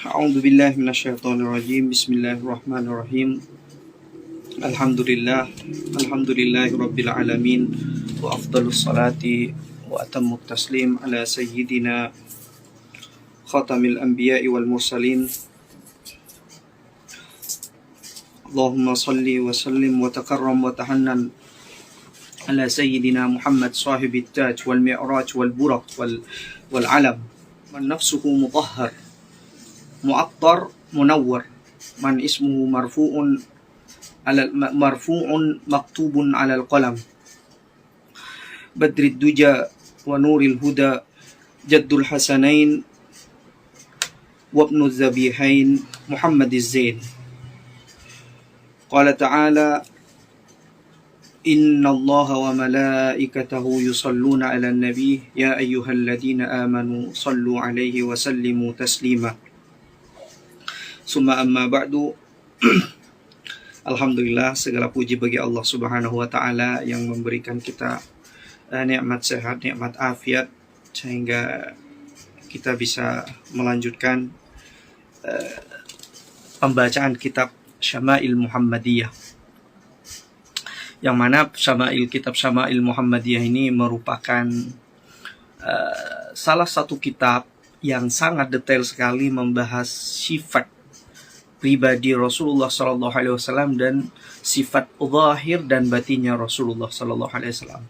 A'udzu billahi minasyaitonir rajim. Bismillahirrahmanirrahim. Alhamdulillah. Alhamdulillahirabbil alamin. Wa afdhalus salati wa atammut taslim ala sayyidina khatamil anbiya'i wal mursalin. Allahumma salli wa sallim wa takarram wa tahannan ala sayyidina Muhammad sahibit taj wal mi'raj wal buraq wal alam. Man nafsuhu mutahhar mu'attar munawwar, man ismuhu marfu'un maktubun 'alal qalam, badrid duja wa nuril huda, jaddul hasanain wa ibnu zabihain, Muhammadiz zain. Qala ta'ala, inna allaha wa malaikatahu yusalluna 'alan nabi ya ayyuhalladzina amanu sallu 'alaihi wa sallimu taslima. Summa amma ba'du. Alhamdulillah, segala puji bagi Allah Subhanahu wa taala yang memberikan kita nikmat sehat, nikmat afiat sehingga kita bisa melanjutkan pembacaan kitab Syama'il Muhammadiyah. Yang mana kitab Syama'il Muhammadiyah ini merupakan salah satu kitab yang sangat detail sekali membahas sifat pribadi Rasulullah Sallallahu Alaihi Wasallam dan sifat zahir dan batinnya Rasulullah Sallallahu Alaihi Wasallam.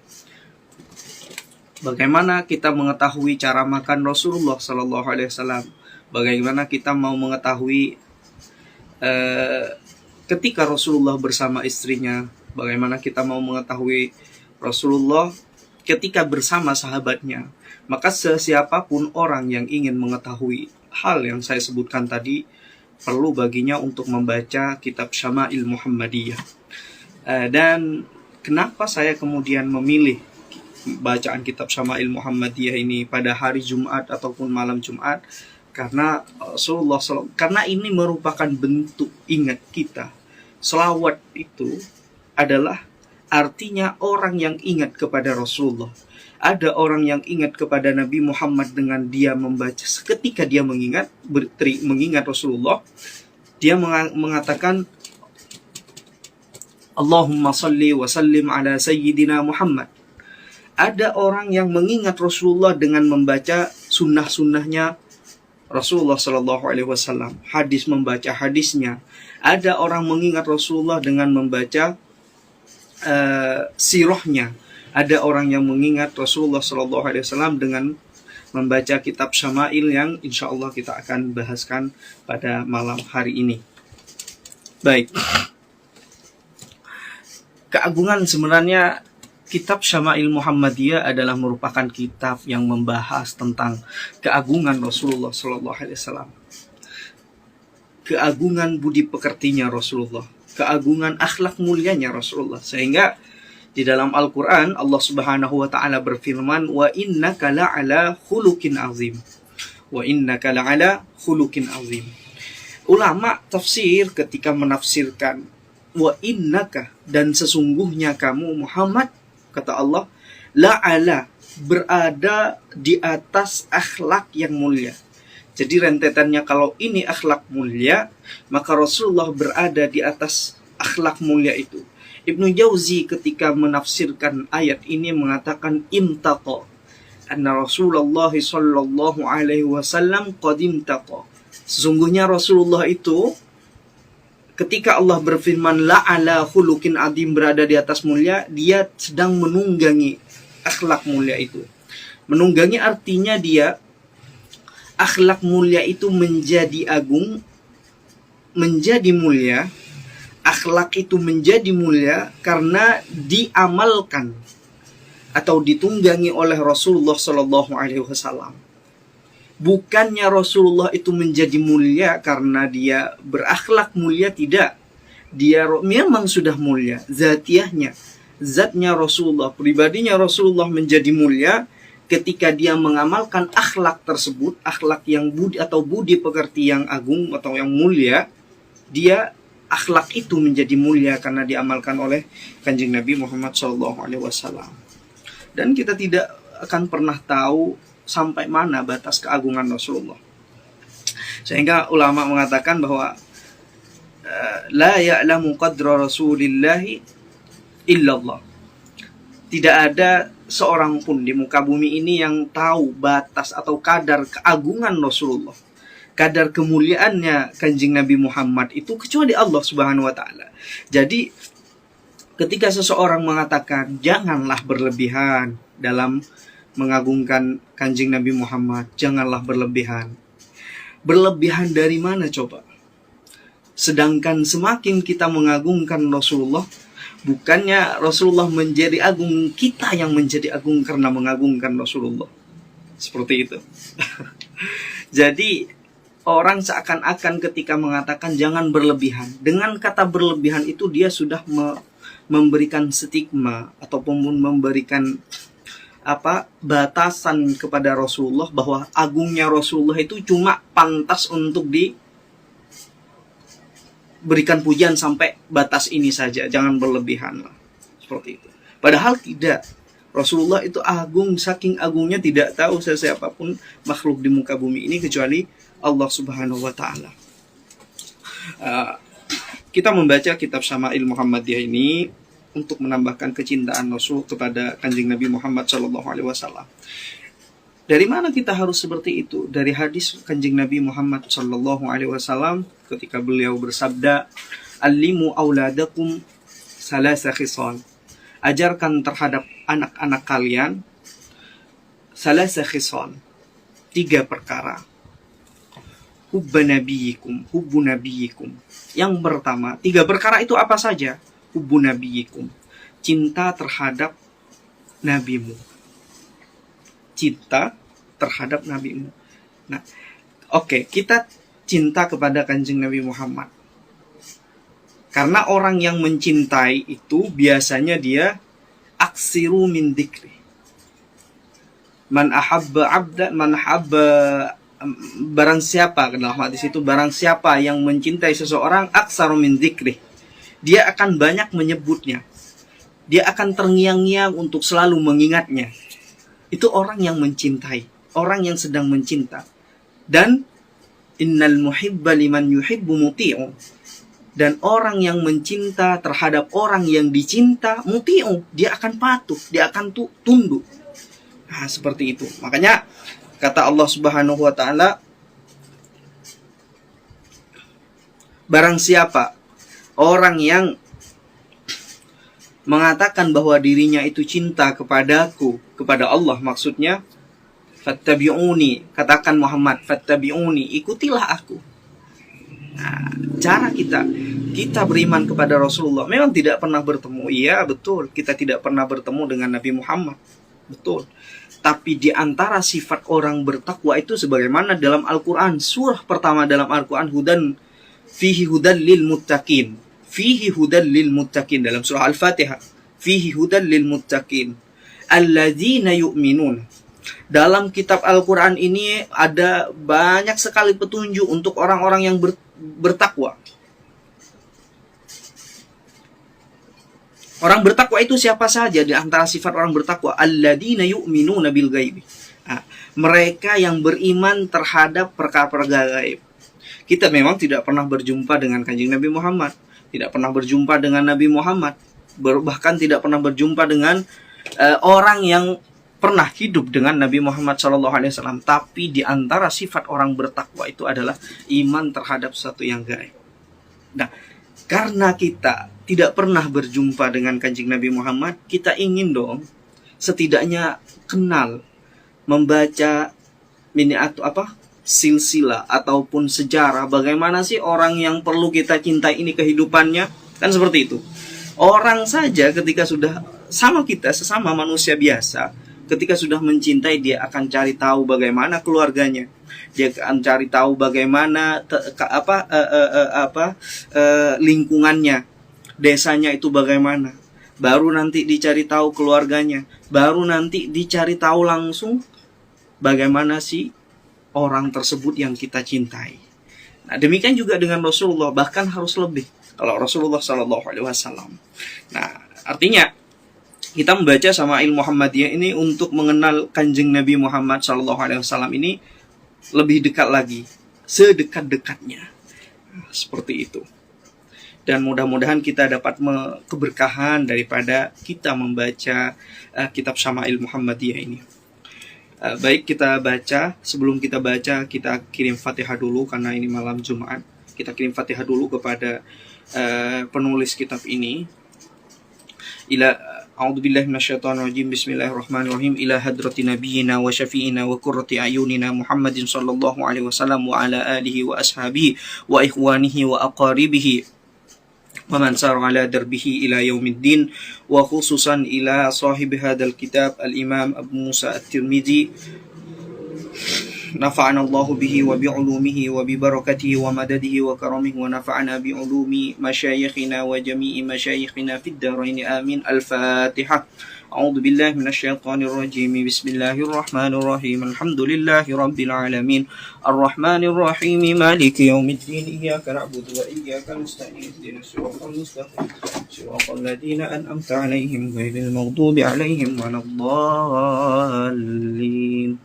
Bagaimana kita mengetahui cara makan Rasulullah Sallallahu Alaihi Wasallam? Bagaimana kita mau mengetahui ketika Rasulullah bersama istrinya? Bagaimana kita mau mengetahui Rasulullah ketika bersama sahabatnya? Maka sesiapapun orang yang ingin mengetahui hal yang saya sebutkan tadi, perlu baginya untuk membaca kitab Syama'il Muhammadiyah. Dan kenapa saya kemudian memilih bacaan kitab Syama'il Muhammadiyah ini pada hari Jumat ataupun malam Jumat? Karena karena ini merupakan bentuk ingat kita. Selawat itu adalah artinya orang yang ingat kepada Rasulullah. Ada orang yang ingat kepada Nabi Muhammad dengan dia membaca. Ketika dia mengingat Rasulullah, dia mengatakan Allahumma salli wa sallim ala sayyidina Muhammad. Ada orang yang mengingat Rasulullah dengan membaca sunnah-sunnahnya Rasulullah Sallallahu Alaihi Wasallam, membaca hadisnya. Ada orang mengingat Rasulullah dengan membaca sirahnya. Ada orang yang mengingat Rasulullah Sallallahu Alaihi Wasallam dengan membaca kitab Syama'il yang insya Allah kita akan bahaskan pada malam hari ini. Baik. Keagungan sebenarnya kitab Syama'il Muhammadiyah adalah merupakan kitab yang membahas tentang keagungan Rasulullah Sallallahu Alaihi Wasallam, keagungan budi pekertinya Rasulullah, keagungan akhlak mulianya Rasulullah. Sehingga di dalam Al-Quran Allah Subhanahu wa ta'ala berfirman, wa innaka la'ala khuluqin azim. Wa innaka la'ala khuluqin azim. Ulama tafsir ketika menafsirkan wa innaka, dan sesungguhnya kamu Muhammad, kata Allah, la'ala, berada di atas akhlak yang mulia. Jadi rentetannya, kalau ini akhlak mulia, maka Rasulullah berada di atas akhlak mulia itu. Ibnu Jauzi ketika menafsirkan ayat ini mengatakan imtaqa, anna Rasulullah sallallahu alaihi wasallam qad imtaqa. Sesungguhnya Rasulullah itu ketika Allah berfirman la'ala khuluqin adim, berada di atas mulia, dia sedang menunggangi akhlak mulia itu. Menunggangi artinya dia akhlak mulia itu menjadi agung, menjadi mulia. Akhlak itu menjadi mulia karena diamalkan atau ditunggangi oleh Rasulullah Sallallahu Alaihi Wasallam. Bukannya Rasulullah itu menjadi mulia karena dia berakhlak mulia, tidak. Dia memang sudah mulia, zatnya Rasulullah, pribadinya Rasulullah menjadi mulia ketika dia mengamalkan akhlak tersebut, akhlak yang budi pekerti yang agung atau yang mulia. Dia akhlak itu menjadi mulia karena diamalkan oleh Kanjeng Nabi Muhammad SAW. Dan kita tidak akan pernah tahu sampai mana batas keagungan Rasulullah. Sehingga ulama mengatakan bahwa la ya'lamu qadra rasulillahi illallah. Tidak ada seorang pun di muka bumi ini yang tahu batas atau kadar keagungan Rasulullah, kadar kemuliaannya Kanjeng Nabi Muhammad itu kecuali Allah Subhanahu wa taala. Jadi ketika seseorang mengatakan janganlah berlebihan dalam mengagungkan Kanjeng Nabi Muhammad, janganlah berlebihan. Berlebihan dari mana coba? Sedangkan semakin kita mengagungkan Rasulullah, bukannya Rasulullah menjadi agung, kita yang menjadi agung karena mengagungkan Rasulullah. Seperti itu. Jadi orang seakan-akan ketika mengatakan jangan berlebihan, dengan kata berlebihan itu dia sudah memberikan stigma ataupun memberikan batasan kepada Rasulullah bahwa agungnya Rasulullah itu cuma pantas untuk diberikan pujian sampai batas ini saja, jangan berlebihan lah. Seperti itu. Padahal tidak. Rasulullah itu agung, saking agungnya tidak tahu siapapun makhluk di muka bumi ini kecuali Allah Subhanahu wa taala. Kita membaca kitab Syama'il Muhammadiyah ini untuk menambahkan kecintaan Rasul kepada Kanjeng Nabi Muhammad SAW. Dari mana kita harus seperti itu? Dari hadis Kanjeng Nabi Muhammad SAW ketika beliau bersabda, "Allimu auladakum salasa khisal." Ajarkan terhadap anak-anak kalian salasa khisal, 3 perkara. Hubbu nabiyikum. Yang pertama, 3 perkara itu apa saja? Hubbu nabiyikum, cinta terhadap nabimu. Cinta terhadap nabimu. Nah, oke, kita cinta kepada Kanjeng Nabi Muhammad. Karena orang yang mencintai itu biasanya dia aksiru min dzikri. Man ahabba barang siapa, dalam hadis itu, barang siapa yang mencintai seseorang aksaru min dzikri, dia akan banyak menyebutnya. Dia akan terngiang-ngiang untuk selalu mengingatnya. Itu orang yang mencintai, orang yang sedang mencinta. Dan innal muhibba liman yuhibbu muti'u. Dan orang yang mencinta terhadap orang yang dicinta, muti'u, dia akan patuh, dia akan tunduk. Nah, seperti itu. Makanya kata Allah Subhanahu wa taala, barang siapa orang yang mengatakan bahwa dirinya itu cinta kepadaku, kepada Allah maksudnya, fattabi'uni, katakan Muhammad, fattabi'uni, ikutilah aku. Nah, cara kita beriman kepada Rasulullah memang tidak pernah bertemu. Iya, betul, kita tidak pernah bertemu dengan Nabi Muhammad. Betul. Tapi di antara sifat orang bertakwa itu sebagaimana dalam Al-Quran, surah pertama dalam Al-Quran, fihi hudan lil muttaqin. Fihi hudan lil muttaqin, dalam surah Al-Fatihah. Fihi hudan lil muttaqin alladzina yu'minun. Dalam kitab Al-Quran ini ada banyak sekali petunjuk untuk orang-orang yang bertakwa. Orang bertakwa itu siapa saja? Di antara sifat orang bertakwa, alladzina yu'minuna bil ghaibi. Nah, mereka yang beriman terhadap perkara-perkara gaib. Kita memang tidak pernah berjumpa dengan Kanjeng Nabi Muhammad, tidak pernah berjumpa dengan Nabi Muhammad, bahkan tidak pernah berjumpa dengan orang yang pernah hidup dengan Nabi Muhammad SAW. Tapi di antara sifat orang bertakwa itu adalah iman terhadap sesuatu yang gaib. Nah, karena kita tidak pernah berjumpa dengan Kanjeng Nabi Muhammad, kita ingin dong setidaknya kenal, membaca silsilah ataupun sejarah bagaimana sih orang yang perlu kita cintai ini kehidupannya. Kan seperti itu. Orang saja ketika sudah sama kita, sesama manusia biasa, ketika sudah mencintai, dia akan cari tahu bagaimana keluarganya, dia akan cari tahu bagaimana lingkungannya, desanya itu bagaimana. Baru nanti dicari tahu keluarganya, baru nanti dicari tahu langsung bagaimana sih orang tersebut yang kita cintai. Nah, demikian juga dengan Rasulullah, bahkan harus lebih. Kalau Rasulullah SAW. Nah, artinya kita membaca Syama'il Muhammadiyah ini untuk mengenal Kanjeng Nabi Muhammad SAW ini lebih dekat lagi. sedekat-dekatnya. Seperti itu. Dan mudah-mudahan kita dapat keberkahan daripada kita membaca kitab Syama'il Muhammadiyah ini. Baik, kita baca. Sebelum kita baca, kita kirim Fatihah dulu karena ini malam Jumat. Kita kirim Fatihah dulu kepada penulis kitab ini. A'udzubillahi minasyaitonirrajim. Bismillahirrahmanirrahim. Ila hadrati nabiyyina wa syafi'ina wa qurrati ayunina Muhammadin sallallahu alaihi wasallam wa ala alihi wa ashabihi wa ikhwanihi wa aqaribihi wa man sara ala darbihi ila yaumiddin, wa khususan ila sahib hadzal kitab al-Imam Abu Musa At-Tirmidzi, nafa'ana Allahu bihi wa bi'ulumihi wa bi barakatihi wa madadihi wa karamihi wa nafa'ana bi ulumi masyayikhina wa jami'i masyayikhina fid dharain amin. Al-Fatihah. A'udzu billahi minasyaitonir rajim. Bismillahirrahmanirrahim. Alhamdulillahi rabbil alamin. Arrahmanir rahim. Maliki yaumiddin. Iyyaka na'budu wa iyyaka nasta'in. Ihdinas siratal mustaqim. Siratal ladzina an'amta 'alaihim ghairil maghdubi 'alaihim waladdallin.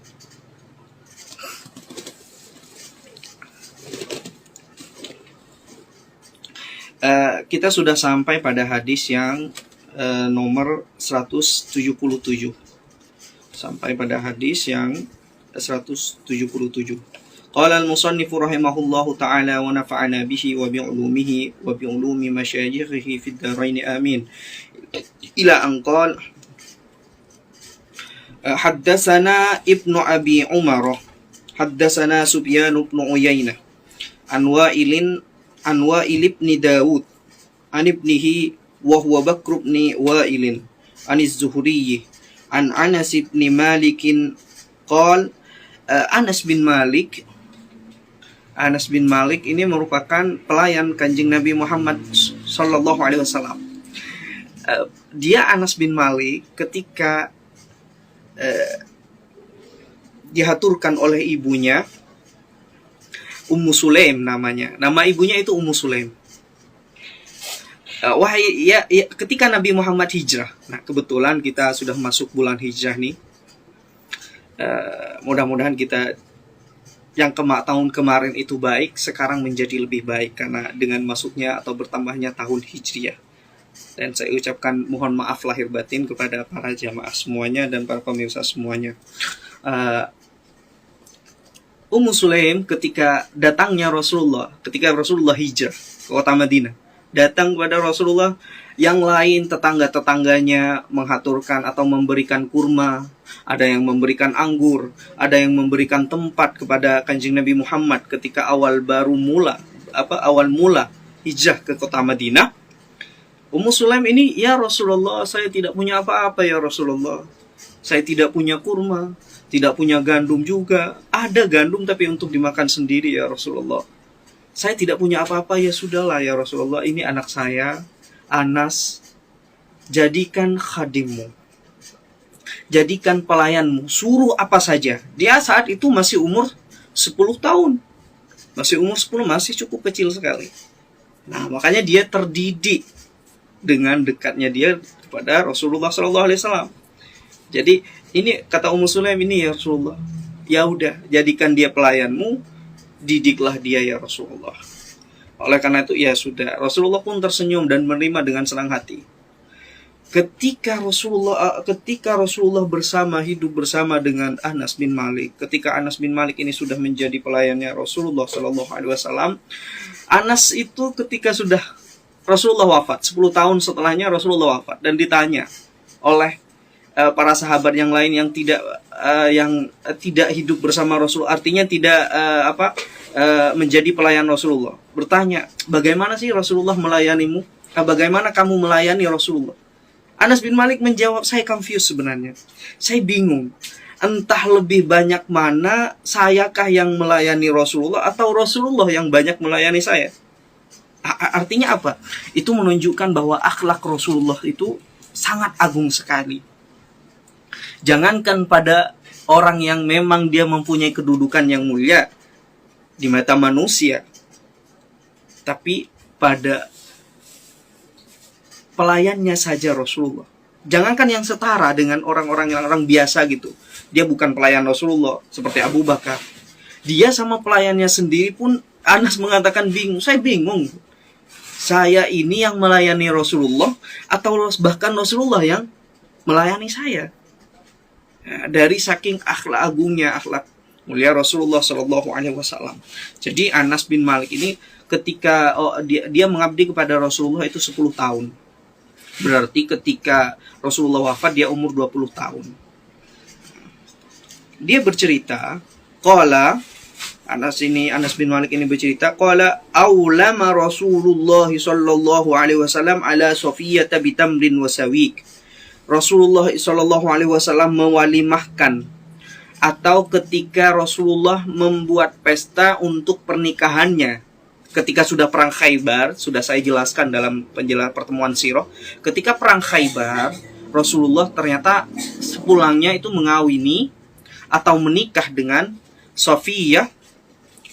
Kita sudah sampai pada hadis yang nomor 177. Sampai pada hadis yang 177. Qala al-musannifu rahimahullahu ta'ala wa nafa'ana bihi wa bi'ulumihi wa bi'ulumi masyayikhihi fid dharain amin. Ila an qala haddatsana Ibnu Abi Umar, haddatsana Sufyan bin Uyainah an Wa'il ibn Dawud an ibnihi wa huwa Bakr ibn Wa'il an az-Zuhri an Anas ibn Malik qala Anas bin Malik ini merupakan pelayan Kanjeng Nabi Muhammad sallallahu alaihi wasallam. Dia Anas bin Malik ketika dihaturkan oleh ibunya Ummu Sulaim namanya. Nama ibunya itu Ummu Sulaim. Ketika Nabi Muhammad hijrah. Nah, kebetulan kita sudah masuk bulan hijrah nih. Mudah-mudahan kita yang tahun kemarin itu baik, sekarang menjadi lebih baik karena dengan masuknya atau bertambahnya tahun Hijriah. Dan saya ucapkan mohon maaf lahir batin kepada para jamaah semuanya dan para pemirsa semuanya. Ummu Sulaim ketika datangnya Rasulullah, ketika Rasulullah hijrah ke kota Madinah, datang kepada Rasulullah, yang lain tetangga-tetangganya menghaturkan atau memberikan kurma, ada yang memberikan anggur, ada yang memberikan tempat kepada Kanjeng Nabi Muhammad ketika awal mula hijrah ke kota Madinah. Ummu Sulaim ini, ya Rasulullah, saya tidak punya apa-apa ya Rasulullah. Saya tidak punya kurma, tidak punya gandum juga. Ada gandum tapi untuk dimakan sendiri ya Rasulullah. Saya tidak punya apa-apa, ya sudahlah ya Rasulullah. Ini anak saya, Anas. Jadikan khadimmu. Jadikan pelayanmu. Suruh apa saja. Dia saat itu masih umur 10 tahun. Masih umur 10, masih cukup kecil sekali. Nah, makanya dia terdidik dengan dekatnya dia kepada Rasulullah SAW. Jadi ini kata Ummu Sulaim ini, ya Rasulullah, ya udah jadikan dia pelayanmu, didiklah dia ya Rasulullah. Oleh karena itu ya sudah, Rasulullah pun tersenyum dan menerima dengan senang hati. Ketika Rasulullah hidup bersama dengan Anas bin Malik, ketika Anas bin Malik ini sudah menjadi pelayannya Rasulullah Shallallahu Alaihi Wasallam, Anas itu ketika sudah Rasulullah wafat, 10 tahun setelahnya Rasulullah wafat, dan ditanya oleh para sahabat yang lain yang tidak hidup bersama Rasul, artinya tidak menjadi pelayan Rasulullah, bertanya, bagaimana sih Rasulullah melayanimu? Bagaimana kamu melayani Rasulullah? Anas bin Malik menjawab, saya confused sebenarnya. Saya bingung. Entah lebih banyak mana, sayakah yang melayani Rasulullah atau Rasulullah yang banyak melayani saya? Artinya apa? Itu menunjukkan bahwa akhlak Rasulullah itu sangat agung sekali. Jangankan pada orang yang memang dia mempunyai kedudukan yang mulia di mata manusia, tapi pada pelayannya saja Rasulullah. Jangankan yang setara dengan orang biasa gitu. Dia bukan pelayan Rasulullah seperti Abu Bakar. Dia sama pelayannya sendiri pun Anas mengatakan bingung. Saya bingung. Saya ini yang melayani Rasulullah atau bahkan Rasulullah yang melayani saya. Dari saking akhlak agungnya, akhlak mulia Rasulullah Shallallahu Alaihi Wasallam. Jadi Anas bin Malik ini ketika dia mengabdi kepada Rasulullah itu 10 tahun. Berarti ketika Rasulullah wafat dia umur 20 tahun. Dia bercerita, qala Anas bin Malik ini bercerita, qala aulama Rasulullah sallallahu alaihi wasallam ala Safiyyah bitamrin wa sawiq. Rasulullah sallallahu alaihi wasallam mewalimahkan, atau ketika Rasulullah membuat pesta untuk pernikahannya. Ketika sudah perang Khaybar, sudah saya jelaskan dalam penjelasan pertemuan sirah, ketika perang Khaybar, Rasulullah ternyata sepulangnya itu mengawini atau menikah dengan Safiyyah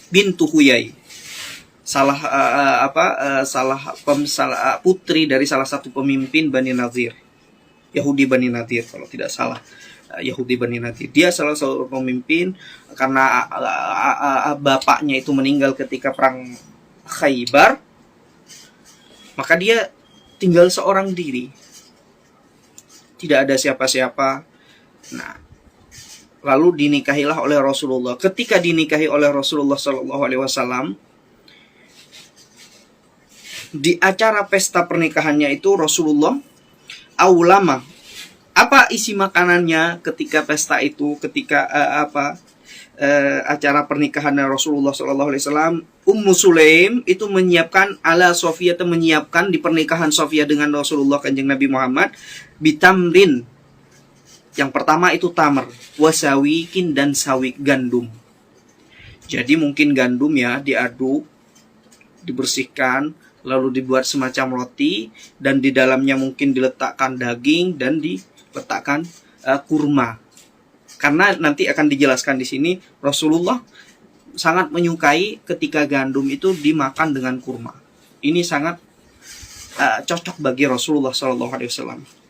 bintu Huyai, salah putri dari salah satu pemimpin Bani Nadir, Yahudi Bani Nadir kalau tidak salah, Yahudi Bani Nadir. Dia salah satu pemimpin karena bapaknya itu meninggal ketika perang Khaybar, maka dia tinggal seorang diri, tidak ada siapa-siapa. Nah, lalu dinikahilah oleh Rasulullah. Ketika dinikahi oleh Rasulullah Sallallahu Alaihi Wasallam, di acara pesta pernikahannya itu Rasulullah aulama. Apa isi makanannya ketika pesta itu? Ketika acara pernikahan Rasulullah Sallallahu Alaihi Wasallam, Ummu Sulaim itu menyiapkan ala Sofiyah, itu menyiapkan di pernikahan Sofiyah dengan Rasulullah Kanjeng Nabi Muhammad bitamrin. Yang pertama itu tamar, wasawikin dan sawik, gandum. Jadi mungkin gandum ya diaduk, dibersihkan, lalu dibuat semacam roti, dan di dalamnya mungkin diletakkan daging dan diletakkan kurma. Karena nanti akan dijelaskan di sini, Rasulullah sangat menyukai ketika gandum itu dimakan dengan kurma. Ini sangat cocok bagi Rasulullah SAW.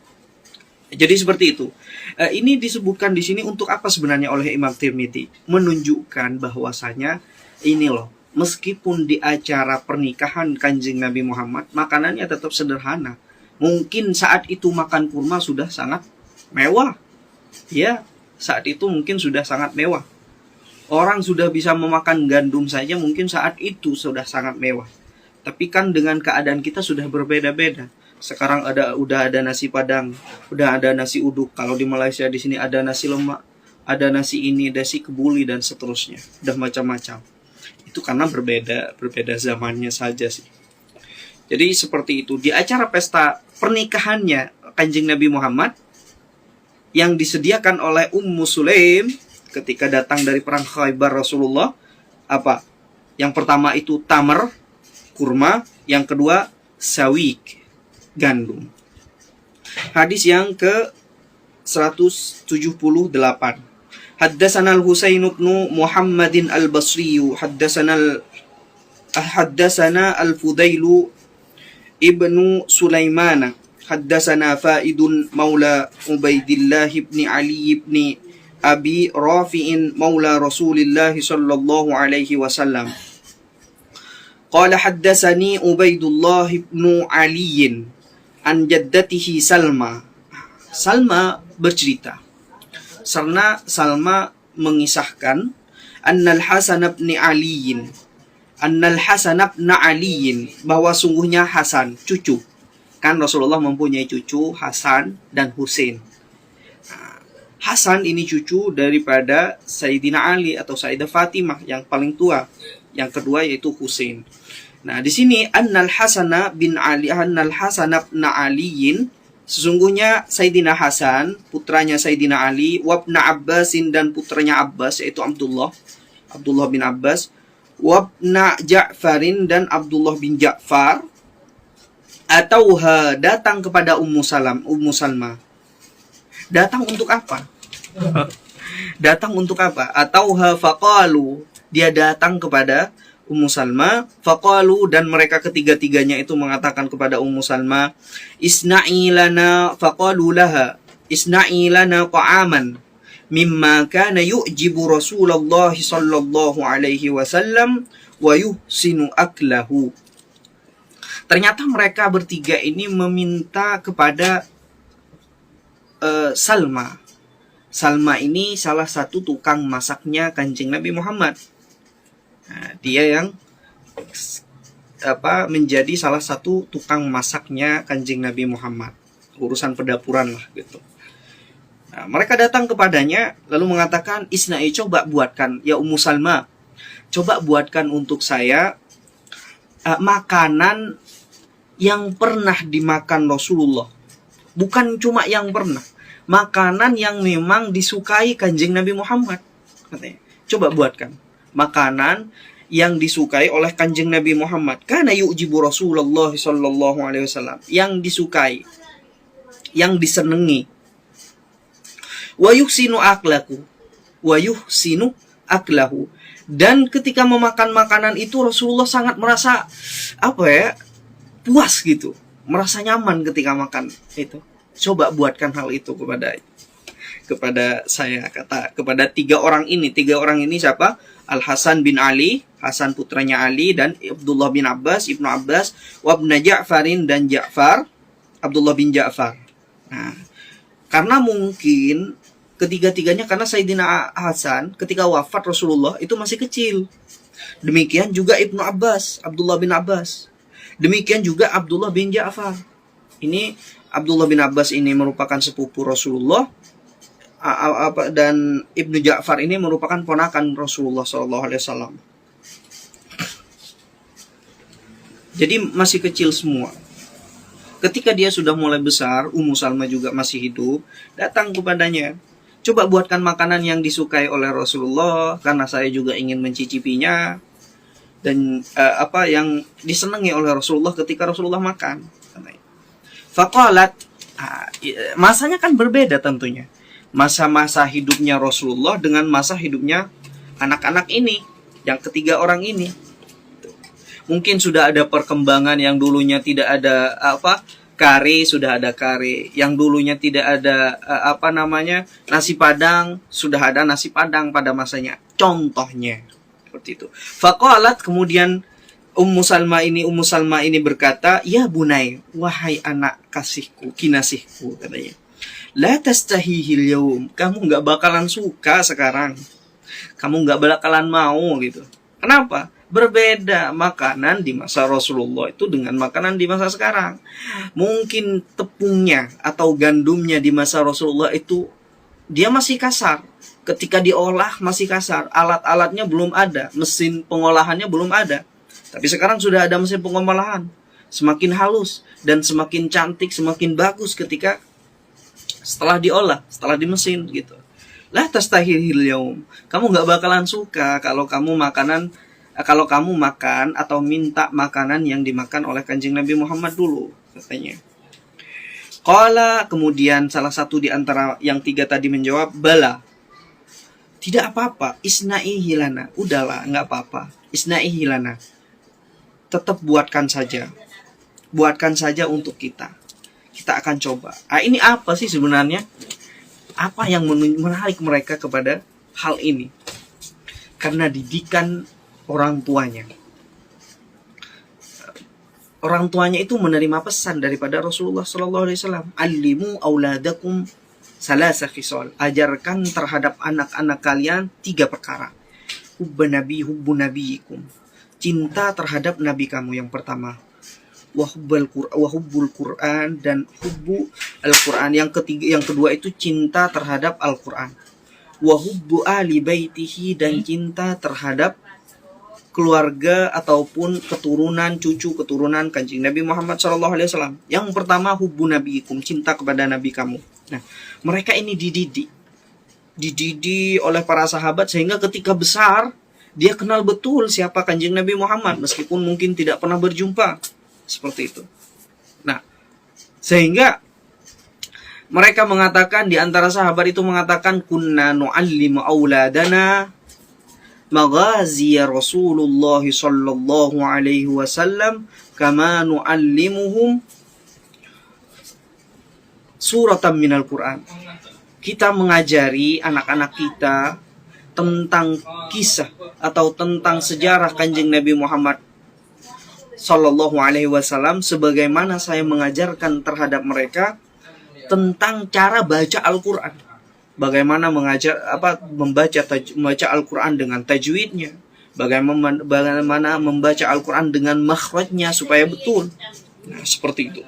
Jadi seperti itu. Ini disebutkan di sini untuk apa sebenarnya oleh Imam Tirmidzi? Menunjukkan bahwasanya ini loh, meskipun di acara pernikahan Kanjeng Nabi Muhammad, makanannya tetap sederhana. Mungkin saat itu makan kurma sudah sangat mewah. Ya, saat itu mungkin sudah sangat mewah. Orang sudah bisa memakan gandum saja mungkin saat itu sudah sangat mewah. Tapi kan dengan keadaan kita sudah berbeda-beda. Sekarang udah ada nasi Padang, udah ada nasi uduk. Kalau di Malaysia di sini ada nasi lemak, ada nasi ini, nasi kebuli dan seterusnya. Udah macam-macam. Itu karena berbeda zamannya saja sih. Jadi seperti itu. Di acara pesta pernikahannya Kanjeng Nabi Muhammad yang disediakan oleh Ummu Sulaim ketika datang dari perang Khaybar Rasulullah, apa? Yang pertama itu tamar, kurma, yang kedua sawik, gandum. Hadis yang ke 178. Haddatsana al-Husain bin Muhammadin al-Basri, haddatsana al-Fudail ibnu Sulaiman, haddatsana Faidun maula Ubaidillah ibn Ali ibn Abi Rafi'in maula Rasulillah sallallahu alaihi wasallam. Qala haddatsani Ubaidullah ibn Ali an jaddatihi Salma. Salma bercerita, karena Salma mengisahkan annal Hasan bin Ali, bahwa sungguhnya Hasan, cucu. Kan Rasulullah mempunyai cucu Hasan dan Husain. Hasan ini cucu daripada Sayyidina Ali atau Sayyidah Fatimah yang paling tua. Yang kedua yaitu Husain. Nah, di sini annal Hasan bin Ali, sesungguhnya Sayyidina Hasan, putranya Sayyidina Ali, wabna Abbasin, dan putranya Abbas yaitu Abdullah bin Abbas, wabna Ja'farin, dan Abdullah bin Ja'far, atau datang kepada Ummu Salma. Datang untuk apa? Datang untuk apa? Atau faqalu, dia datang kepada Ummu Salma, faqalu, dan mereka ketiga-tiganya itu mengatakan kepada Ummu Salma, isna'i lana, faqalu laha isna'i lana ta'aman, mimma kana yu'jibu Rasulullah sallallahu alaihi wasallam wa yuhsinu aklahu. Ternyata mereka bertiga ini meminta kepada Salma. Salma ini salah satu tukang masaknya Kanjeng Nabi Muhammad. Nah, dia yang menjadi salah satu tukang masaknya Kanjeng Nabi Muhammad. Urusan pedapuran lah gitu. Nah, mereka datang kepadanya lalu mengatakan, "Isna'i, coba buatkan ya Ummu Salma. Coba buatkan untuk saya makanan yang pernah dimakan Rasulullah. Bukan cuma yang pernah, makanan yang memang disukai Kanjeng Nabi Muhammad." Katanya, coba buatkan makanan yang disukai oleh Kanjeng Nabi Muhammad. Kana yu'jibu Rasulullah sallallahu alaihi wasallam, yang disukai, yang disenangi. Wa yuhsinu aklaku, wa yuhsinu aklahu. Dan ketika memakan makanan itu Rasulullah sangat merasa puas gitu, merasa nyaman ketika makan itu. Coba buatkan hal itu kepada saya, kepada tiga orang ini. Tiga orang ini siapa? Al Hasan bin Ali, Hasan putranya Ali, dan Abdullah bin Abbas, Ibnu Abbas, wabna Ja'farin, dan Ja'far, Abdullah bin Ja'far. Nah, karena mungkin ketiga-tiganya, karena Sayyidina Hasan ketika wafat Rasulullah itu masih kecil. Demikian juga Ibnu Abbas, Abdullah bin Abbas. Demikian juga Abdullah bin Ja'far. Ini Abdullah bin Abbas ini merupakan sepupu Rasulullah, dan Ibnu Ja'far ini merupakan ponakan Rasulullah SAW. Jadi masih kecil semua. Ketika dia sudah mulai besar, Ummu Salma juga masih hidup, datang kepadanya, coba buatkan makanan yang disukai oleh Rasulullah, karena saya juga ingin mencicipinya, dan yang disenangi oleh Rasulullah ketika Rasulullah makan. Faqalat, masanya kan berbeda tentunya. Masa-masa hidupnya Rasulullah dengan masa hidupnya anak-anak ini, yang ketiga orang ini. Mungkin sudah ada perkembangan, yang dulunya tidak ada kare, sudah ada kare. Yang dulunya tidak ada nasi padang, sudah ada nasi padang pada masanya. Contohnya seperti itu. Faqalat, kemudian Ummu Salma ini berkata, "Ya bunai, wahai anak kasihku, kinasihku," katanya. "La tastahihil yaum." Kamu nggak bakalan suka sekarang. Kamu nggak bakalan mau gitu. Kenapa? Berbeda makanan di masa Rasulullah itu dengan makanan di masa sekarang. Mungkin tepungnya atau gandumnya di masa Rasulullah itu dia masih kasar. Ketika diolah masih kasar. Alat-alatnya belum ada. Mesin pengolahannya belum ada. Tapi sekarang sudah ada mesin pengolahan. Semakin halus dan semakin cantik, semakin bagus ketika setelah diolah, setelah di mesin gitu. La tastahil yaum. Kamu nggak bakalan suka kalau kamu makan atau minta makanan yang dimakan oleh Kanjeng Nabi Muhammad dulu, katanya. Qala, kemudian salah satu di antara yang tiga tadi menjawab, "Bala." Tidak apa-apa, isna'i hilana. Udahlah, nggak apa-apa. Isna'i hilana. Tetap buatkan saja. Buatkan saja untuk kita. Kita akan coba. Ini apa sih sebenarnya? Apa yang menarik mereka kepada hal ini? Karena didikan orang tuanya. Orang tuanya itu menerima pesan daripada Rasulullah SAW. "Allimu auladakum salasa khisal." Ajarkan terhadap anak-anak kalian 3 perkara. Hubbu nabiyikum. Cinta terhadap nabi kamu yang pertama. Wahubbul Quran, dan hubbu Al-Quran. Yang kedua itu cinta terhadap Al-Quran. Wahubbu ali baitihi, dan cinta terhadap keluarga ataupun cucu keturunan Kanjeng Nabi Muhammad SAW. Yang pertama hubbu nabiyikum, cinta kepada nabi kamu. Nah, mereka ini dididik oleh para sahabat sehingga ketika besar dia kenal betul siapa Kanjeng Nabi Muhammad meskipun mungkin tidak pernah berjumpa. Seperti itu. Nah, sehingga mereka mengatakan, di antara sahabat itu mengatakan, "Kunna nu'allimu auladana maghaziya Rasulullah sallallahu alaihi wasallam kama nu'allimuhum suratan minal Quran." kita mengajari anak-anak kita tentang kisah atau tentang sejarah Kanjeng Nabi Muhammad Sallallahu Alaihi Wasallam, sebagaimana saya mengajarkan terhadap mereka tentang cara baca Al-Quran, bagaimana membaca Al-Quran dengan tajwidnya, bagaimana membaca Al-Quran dengan makhrajnya supaya betul. Nah, seperti itu.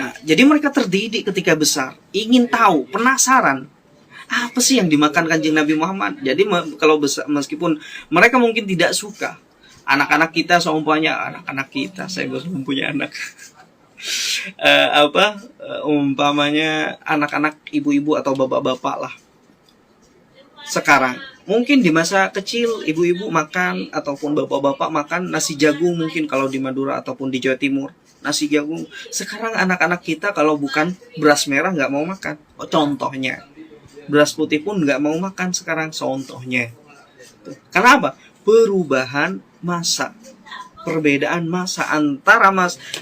Nah, jadi mereka terdidik ketika besar, ingin tahu, penasaran, apa sih yang dimakan Kanjeng Nabi Muhammad. Jadi kalau besar, meskipun mereka mungkin tidak suka, anak-anak kita seumpamanya, anak-anak kita, saya belum punya anak. Umpamanya anak-anak ibu-ibu atau bapak-bapak lah. Sekarang mungkin di masa kecil ibu-ibu makan ataupun bapak-bapak makan nasi jagung, mungkin kalau di Madura ataupun di Jawa Timur nasi jagung. Sekarang anak-anak kita kalau bukan beras merah nggak mau makan. Contohnya beras putih pun nggak mau makan sekarang, contohnya. Karena apa? Perubahan masa, perbedaan masa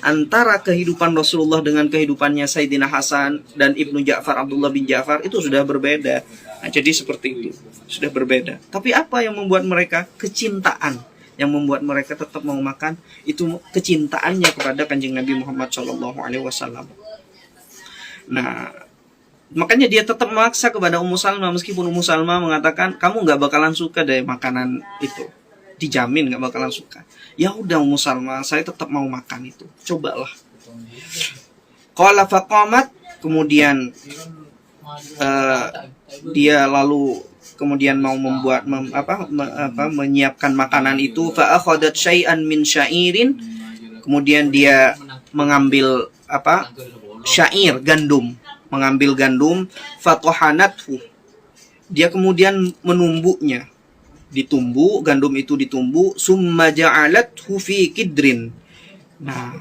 antara kehidupan Rasulullah dengan kehidupannya Sayyidina Hasan dan Ibnu Ja'far, Abdullah bin Ja'far, itu sudah berbeda. Nah, jadi seperti itu, sudah berbeda. Tapi apa yang membuat mereka? Kecintaan yang membuat mereka tetap mau makan, itu kecintaannya kepada Kanjeng Nabi Muhammad SAW. Nah, makanya dia tetap memaksa kepada Ummu Salma, meskipun Ummu Salma mengatakan kamu nggak bakalan suka deh makanan itu, dijamin nggak bakalan suka. Ya udah Ummu Salma, saya tetap mau makan itu, cobalah. Qala faqamat, kemudian dia lalu kemudian mau menyiapkan makanan itu. Fa akhadat syai'an min syairin, kemudian dia mengambil syair, gandum, mengambil gandum. Fatohanathu, dia kemudian menumbuknya, ditumbu, gandum itu ditumbu. Summa ja'alathu fi kidrin, nah,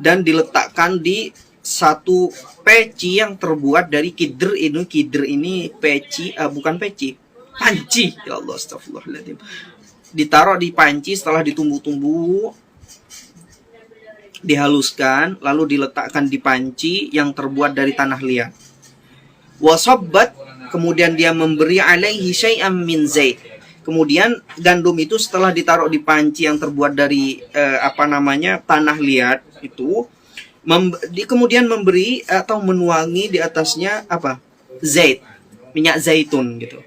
dan diletakkan di satu peci yang terbuat dari kidr. Ini peci, bukan peci, panci. Ya Allah, astagfirullahaladzim. Ditaruh di panci, setelah ditumbu-tumbu, dihaluskan, lalu diletakkan di panci yang terbuat dari tanah liat. Wasabbat, kemudian dia memberi alaihi syai'am min zait. Kemudian gandum itu setelah ditaruh di panci yang terbuat dari tanah liat itu, kemudian memberi atau menuangi di atasnya zait, minyak zaitun gitu.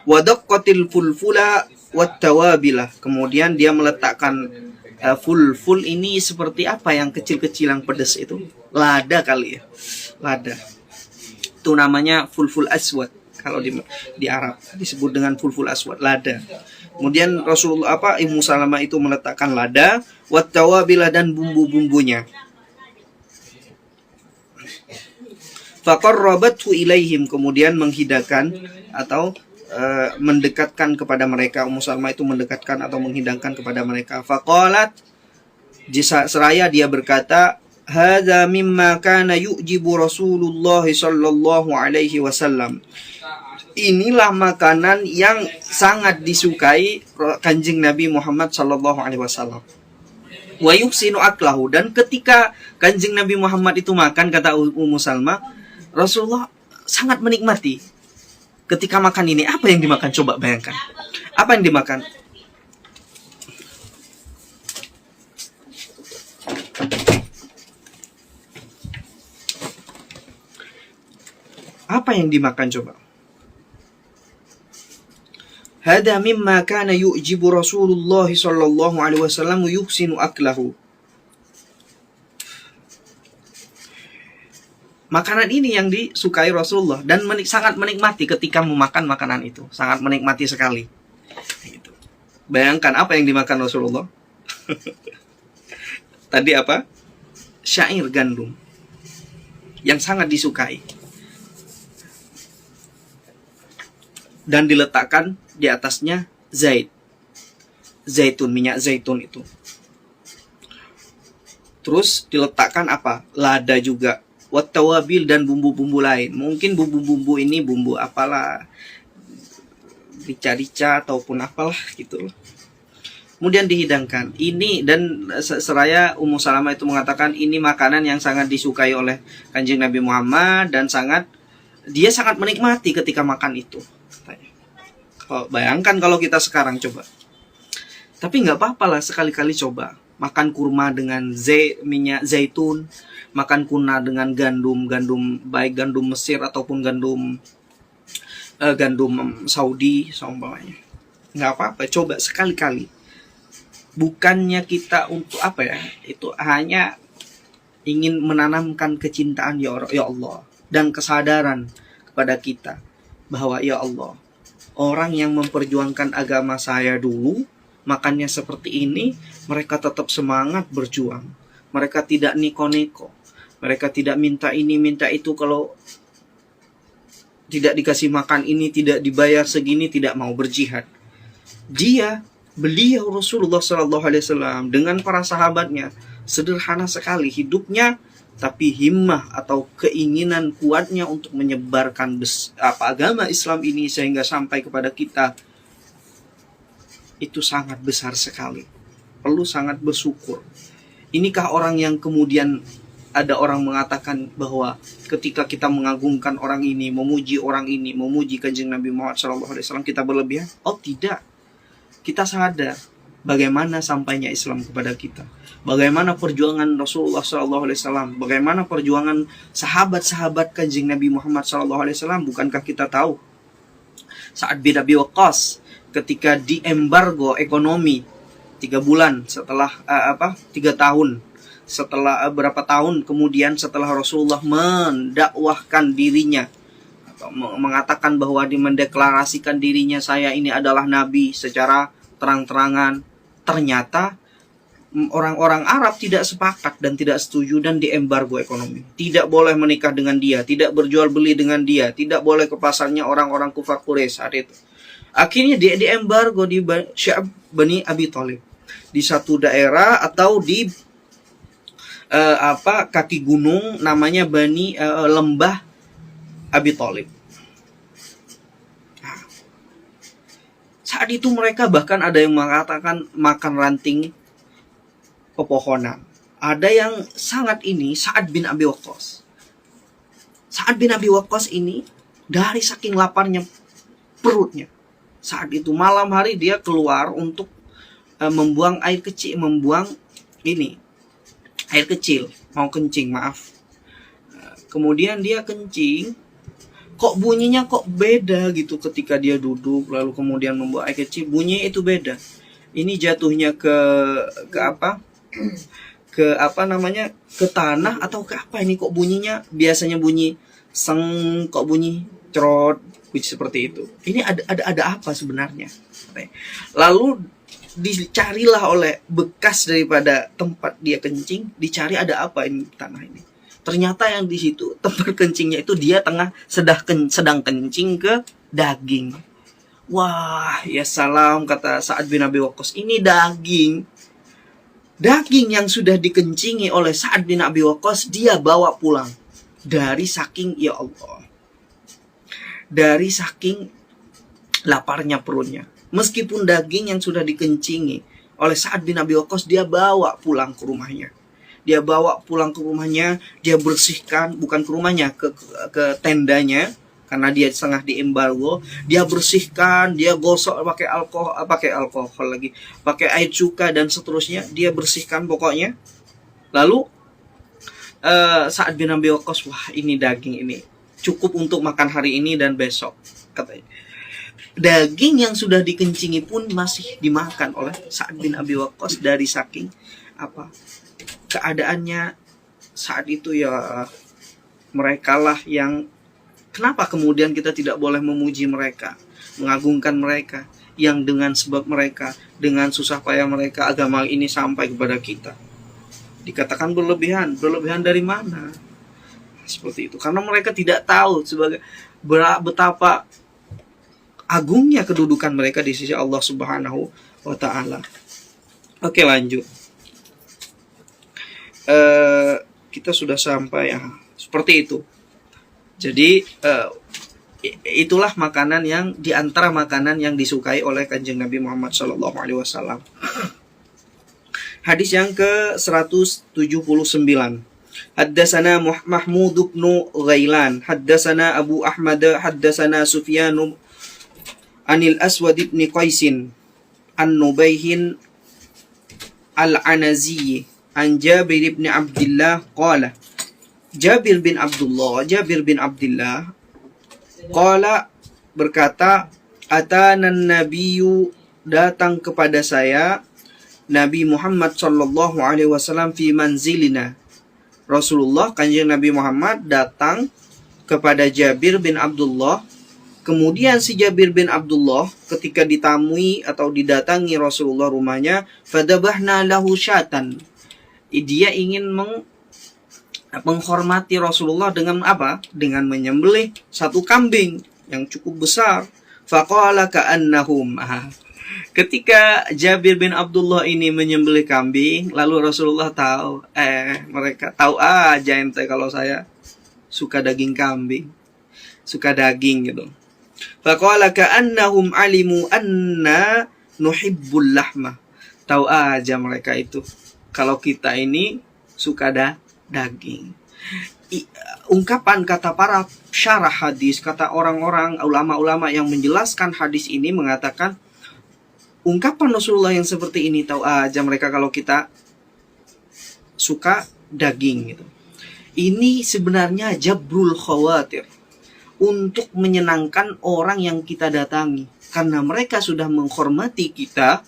Wadaqqatil fulfula wattawabilah, kemudian dia meletakkan fulful ini seperti apa yang kecil-kecil yang pedas itu, lada kali ya, lada itu namanya fulful aswad. Kalau di Arab disebut dengan fulful aswad, lada. Kemudian Rasulullah Ummu Salamah itu meletakkan lada, wattawabilah, dan bumbu-bumbunya. Faqarrabathu ilaihim, kemudian menghidangkan atau mendekatkan kepada mereka. Ummu Salamah itu mendekatkan atau menghidangkan kepada mereka. Faqalat, seraya dia berkata, hadza mimma kana yu'jibu Rasulullah sallallahu alaihi wasallam. Inilah makanan yang sangat disukai Kanjeng Nabi Muhammad sallallahu alaihi wasallam. Wa yuhsinu aklahu, dan ketika Kanjeng Nabi Muhammad itu makan, kata Ummu Salamah, Rasulullah sangat menikmati ketika makan ini. Apa yang dimakan? Coba bayangkan. Apa yang dimakan? Apa yang dimakan coba? Hada mimma kana yu'jibu Rasulullah sallallahu alaihi wasallam yuhsinu aklahu. Makanan ini yang disukai Rasulullah dan sangat menikmati ketika memakan makanan itu, sangat menikmati sekali. Gitu. Bayangkan apa yang dimakan Rasulullah. Tadi apa? Syair, gandum, yang sangat disukai. Dan diletakkan di atasnya zaitun, minyak zaitun itu. Terus diletakkan lada juga, wattawabil, dan bumbu-bumbu lain. Mungkin bumbu-bumbu ini bumbu apalah, rica-rica ataupun apalah gitu. kemudian dihidangkan. Ini dan seraya Ummu Salamah itu mengatakan ini makanan yang sangat disukai oleh Kanjeng Nabi Muhammad dan dia sangat menikmati ketika makan itu. Bayangkan kalau kita sekarang coba. Tapi nggak apa-apa lah, sekali-kali coba makan kurma dengan minyak zaitun, makan kuna dengan gandum baik gandum Mesir ataupun gandum Saudi seumpamanya. Nggak apa-apa, coba sekali-kali. Bukannya kita untuk apa ya, itu hanya ingin menanamkan kecintaan ya Allah dan kesadaran kepada kita bahwa ya Allah, orang yang memperjuangkan agama saya dulu makannya seperti ini, mereka tetap semangat berjuang. Mereka tidak neko-neko. Mereka tidak minta ini, minta itu. Kalau tidak dikasih makan ini, tidak dibayar segini, tidak mau berjihad. Beliau Rasulullah SAW dengan para sahabatnya sederhana sekali hidupnya, tapi himmah atau keinginan kuatnya untuk menyebarkan agama Islam ini sehingga sampai kepada kita, itu sangat besar sekali. Perlu sangat bersyukur. Inikah orang yang kemudian ada orang mengatakan bahwa ketika kita mengagungkan orang ini, memuji Kanjeng Nabi Muhammad SAW, kita berlebihan? Oh tidak. Kita sadar bagaimana sampainya Islam kepada kita, bagaimana perjuangan Rasulullah SAW, bagaimana perjuangan sahabat-sahabat Kanjeng Nabi Muhammad SAW. Bukankah kita tahu Sa'ad bin Abi Waqqas ketika diembargo ekonomi 3 bulan setelah 3 tahun setelah berapa tahun kemudian setelah Rasulullah mendakwahkan dirinya atau mengatakan bahwa mendeklarasikan dirinya, saya ini adalah nabi secara terang-terangan, ternyata orang-orang Arab tidak sepakat dan tidak setuju dan diembargo ekonomi. Tidak boleh menikah dengan dia, tidak berjual beli dengan dia, tidak boleh ke pasarnya orang-orang kufar Quraisy saat itu. Akhirnya dia diembargo di Sya'ab Bani Abi Thalib, di satu daerah atau di kaki gunung namanya Lembah Abi Thalib. Nah, saat itu mereka bahkan ada yang mengatakan makan ranting pepohonan. Ada yang sangat ini Sa'ad bin Abi Waqqas. Sa'ad bin Abi Waqqas ini dari saking laparnya perutnya, saat itu malam hari dia keluar untuk membuang air kecil, air kecil, mau kencing, kemudian dia kencing, kok bunyinya kok beda gitu ketika dia duduk lalu kemudian membuang air kecil, bunyinya itu beda. Ini jatuhnya ke tanah atau ke apa ini, kok bunyinya biasanya bunyi seng, kok bunyi cerot, seperti itu. Ini ada apa sebenarnya? Lalu dicarilah oleh bekas daripada tempat dia kencing, dicari ada apa ini tanah ini. Ternyata yang di situ tempat kencingnya itu dia sedang kencing ke daging. Wah, ya salam, kata Sa'ad bin Abi Waqqas, ini daging yang sudah dikencingi oleh Sa'ad bin Abi Waqqas, dia bawa pulang dari saking, ya Allah, dari saking laparnya perutnya. Meskipun daging yang sudah dikencingi oleh Sa'ad bin Abi Waqqas, dia bawa pulang ke rumahnya. Dia bersihkan, bukan ke rumahnya, ke tendanya, karena dia setengah diembargo. Dia bersihkan, dia gosok pakai alkohol lagi, pakai air cuka dan seterusnya. Dia bersihkan pokoknya. Lalu Sa'ad bin Abi Waqqas, wah ini daging ini cukup untuk makan hari ini dan besok, katanya. Daging yang sudah dikencingi pun masih dimakan oleh Sa'ad bin Abi Waqqas dari saking keadaannya saat itu. Ya, merekalah yang, kenapa kemudian kita tidak boleh memuji mereka, mengagungkan mereka, yang dengan sebab mereka, dengan susah payah mereka, agama ini sampai kepada kita. Dikatakan berlebihan dari mana? Seperti itu, karena mereka tidak tahu betapa agungnya kedudukan mereka di sisi Allah Subhanahu wa Ta'ala. Oke, lanjut. Kita sudah sampai seperti itu. Jadi itulah makanan yang diantara makanan yang disukai oleh Kanjeng Nabi Muhammad SAW. Hadis yang ke-179. Haddatsana Mahmud bin Ghailan, haddatsana Abu Ahmad, haddatsana Sufyan anil Aswad bin Qaisin an Nubayhin al-Anazi an Jabir bin Abdullah qala. Jabir bin Abdullah qala berkata, atanan nabiyyu, datang kepada saya Nabi Muhammad sallallahu alaihi wasallam fi manzilina. Rasulullah, Kanjeng Nabi Muhammad datang kepada Jabir bin Abdullah. Kemudian si Jabir bin Abdullah ketika ditamui atau didatangi Rasulullah rumahnya, fadabahna lahu syatan. Dia ingin menghormati Rasulullah dengan apa? Dengan menyembelih satu kambing yang cukup besar. Faqala ka'annahum. Ketika Jabir bin Abdullah ini menyembelih kambing, lalu Rasulullah tahu, mereka tahu aja ente kalau saya suka daging kambing, suka daging gitu. Faqala ka'annahum alimu anna nuhibbul lahma. Tahu aja mereka itu kalau kita ini suka daging. Ungkapan kata para syarah hadis, kata orang-orang ulama-ulama yang menjelaskan hadis ini mengatakan, ungkapan Rasulullah yang seperti ini, tahu aja mereka kalau kita suka daging gitu. Ini sebenarnya jabrul khawatir, untuk menyenangkan orang yang kita datangi. Karena mereka sudah menghormati kita,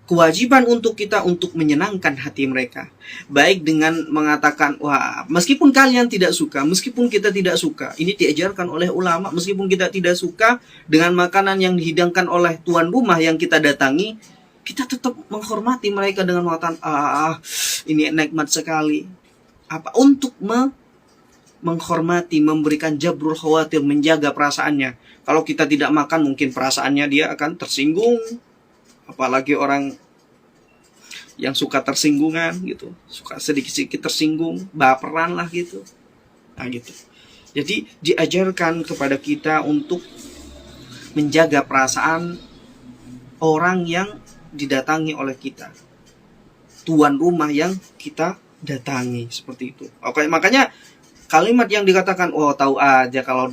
kewajiban untuk kita untuk menyenangkan hati mereka. Baik dengan mengatakan, wah, meskipun kalian tidak suka, meskipun kita tidak suka, ini diajarkan oleh ulama, meskipun kita tidak suka dengan makanan yang dihidangkan oleh tuan rumah yang kita datangi, kita tetap menghormati mereka dengan mengatakan, ini nikmat sekali. Apa? Untuk menghormati, memberikan jabrul khawatir, menjaga perasaannya. Kalau kita tidak makan, mungkin perasaannya dia akan tersinggung. Apalagi orang yang suka tersinggungan gitu, suka sedikit-sedikit tersinggung, baperan lah gitu. Nah gitu. Jadi diajarkan kepada kita untuk menjaga perasaan orang yang didatangi oleh kita, tuan rumah yang kita datangi, seperti itu. Oke, makanya kalimat yang dikatakan, oh tahu aja kalau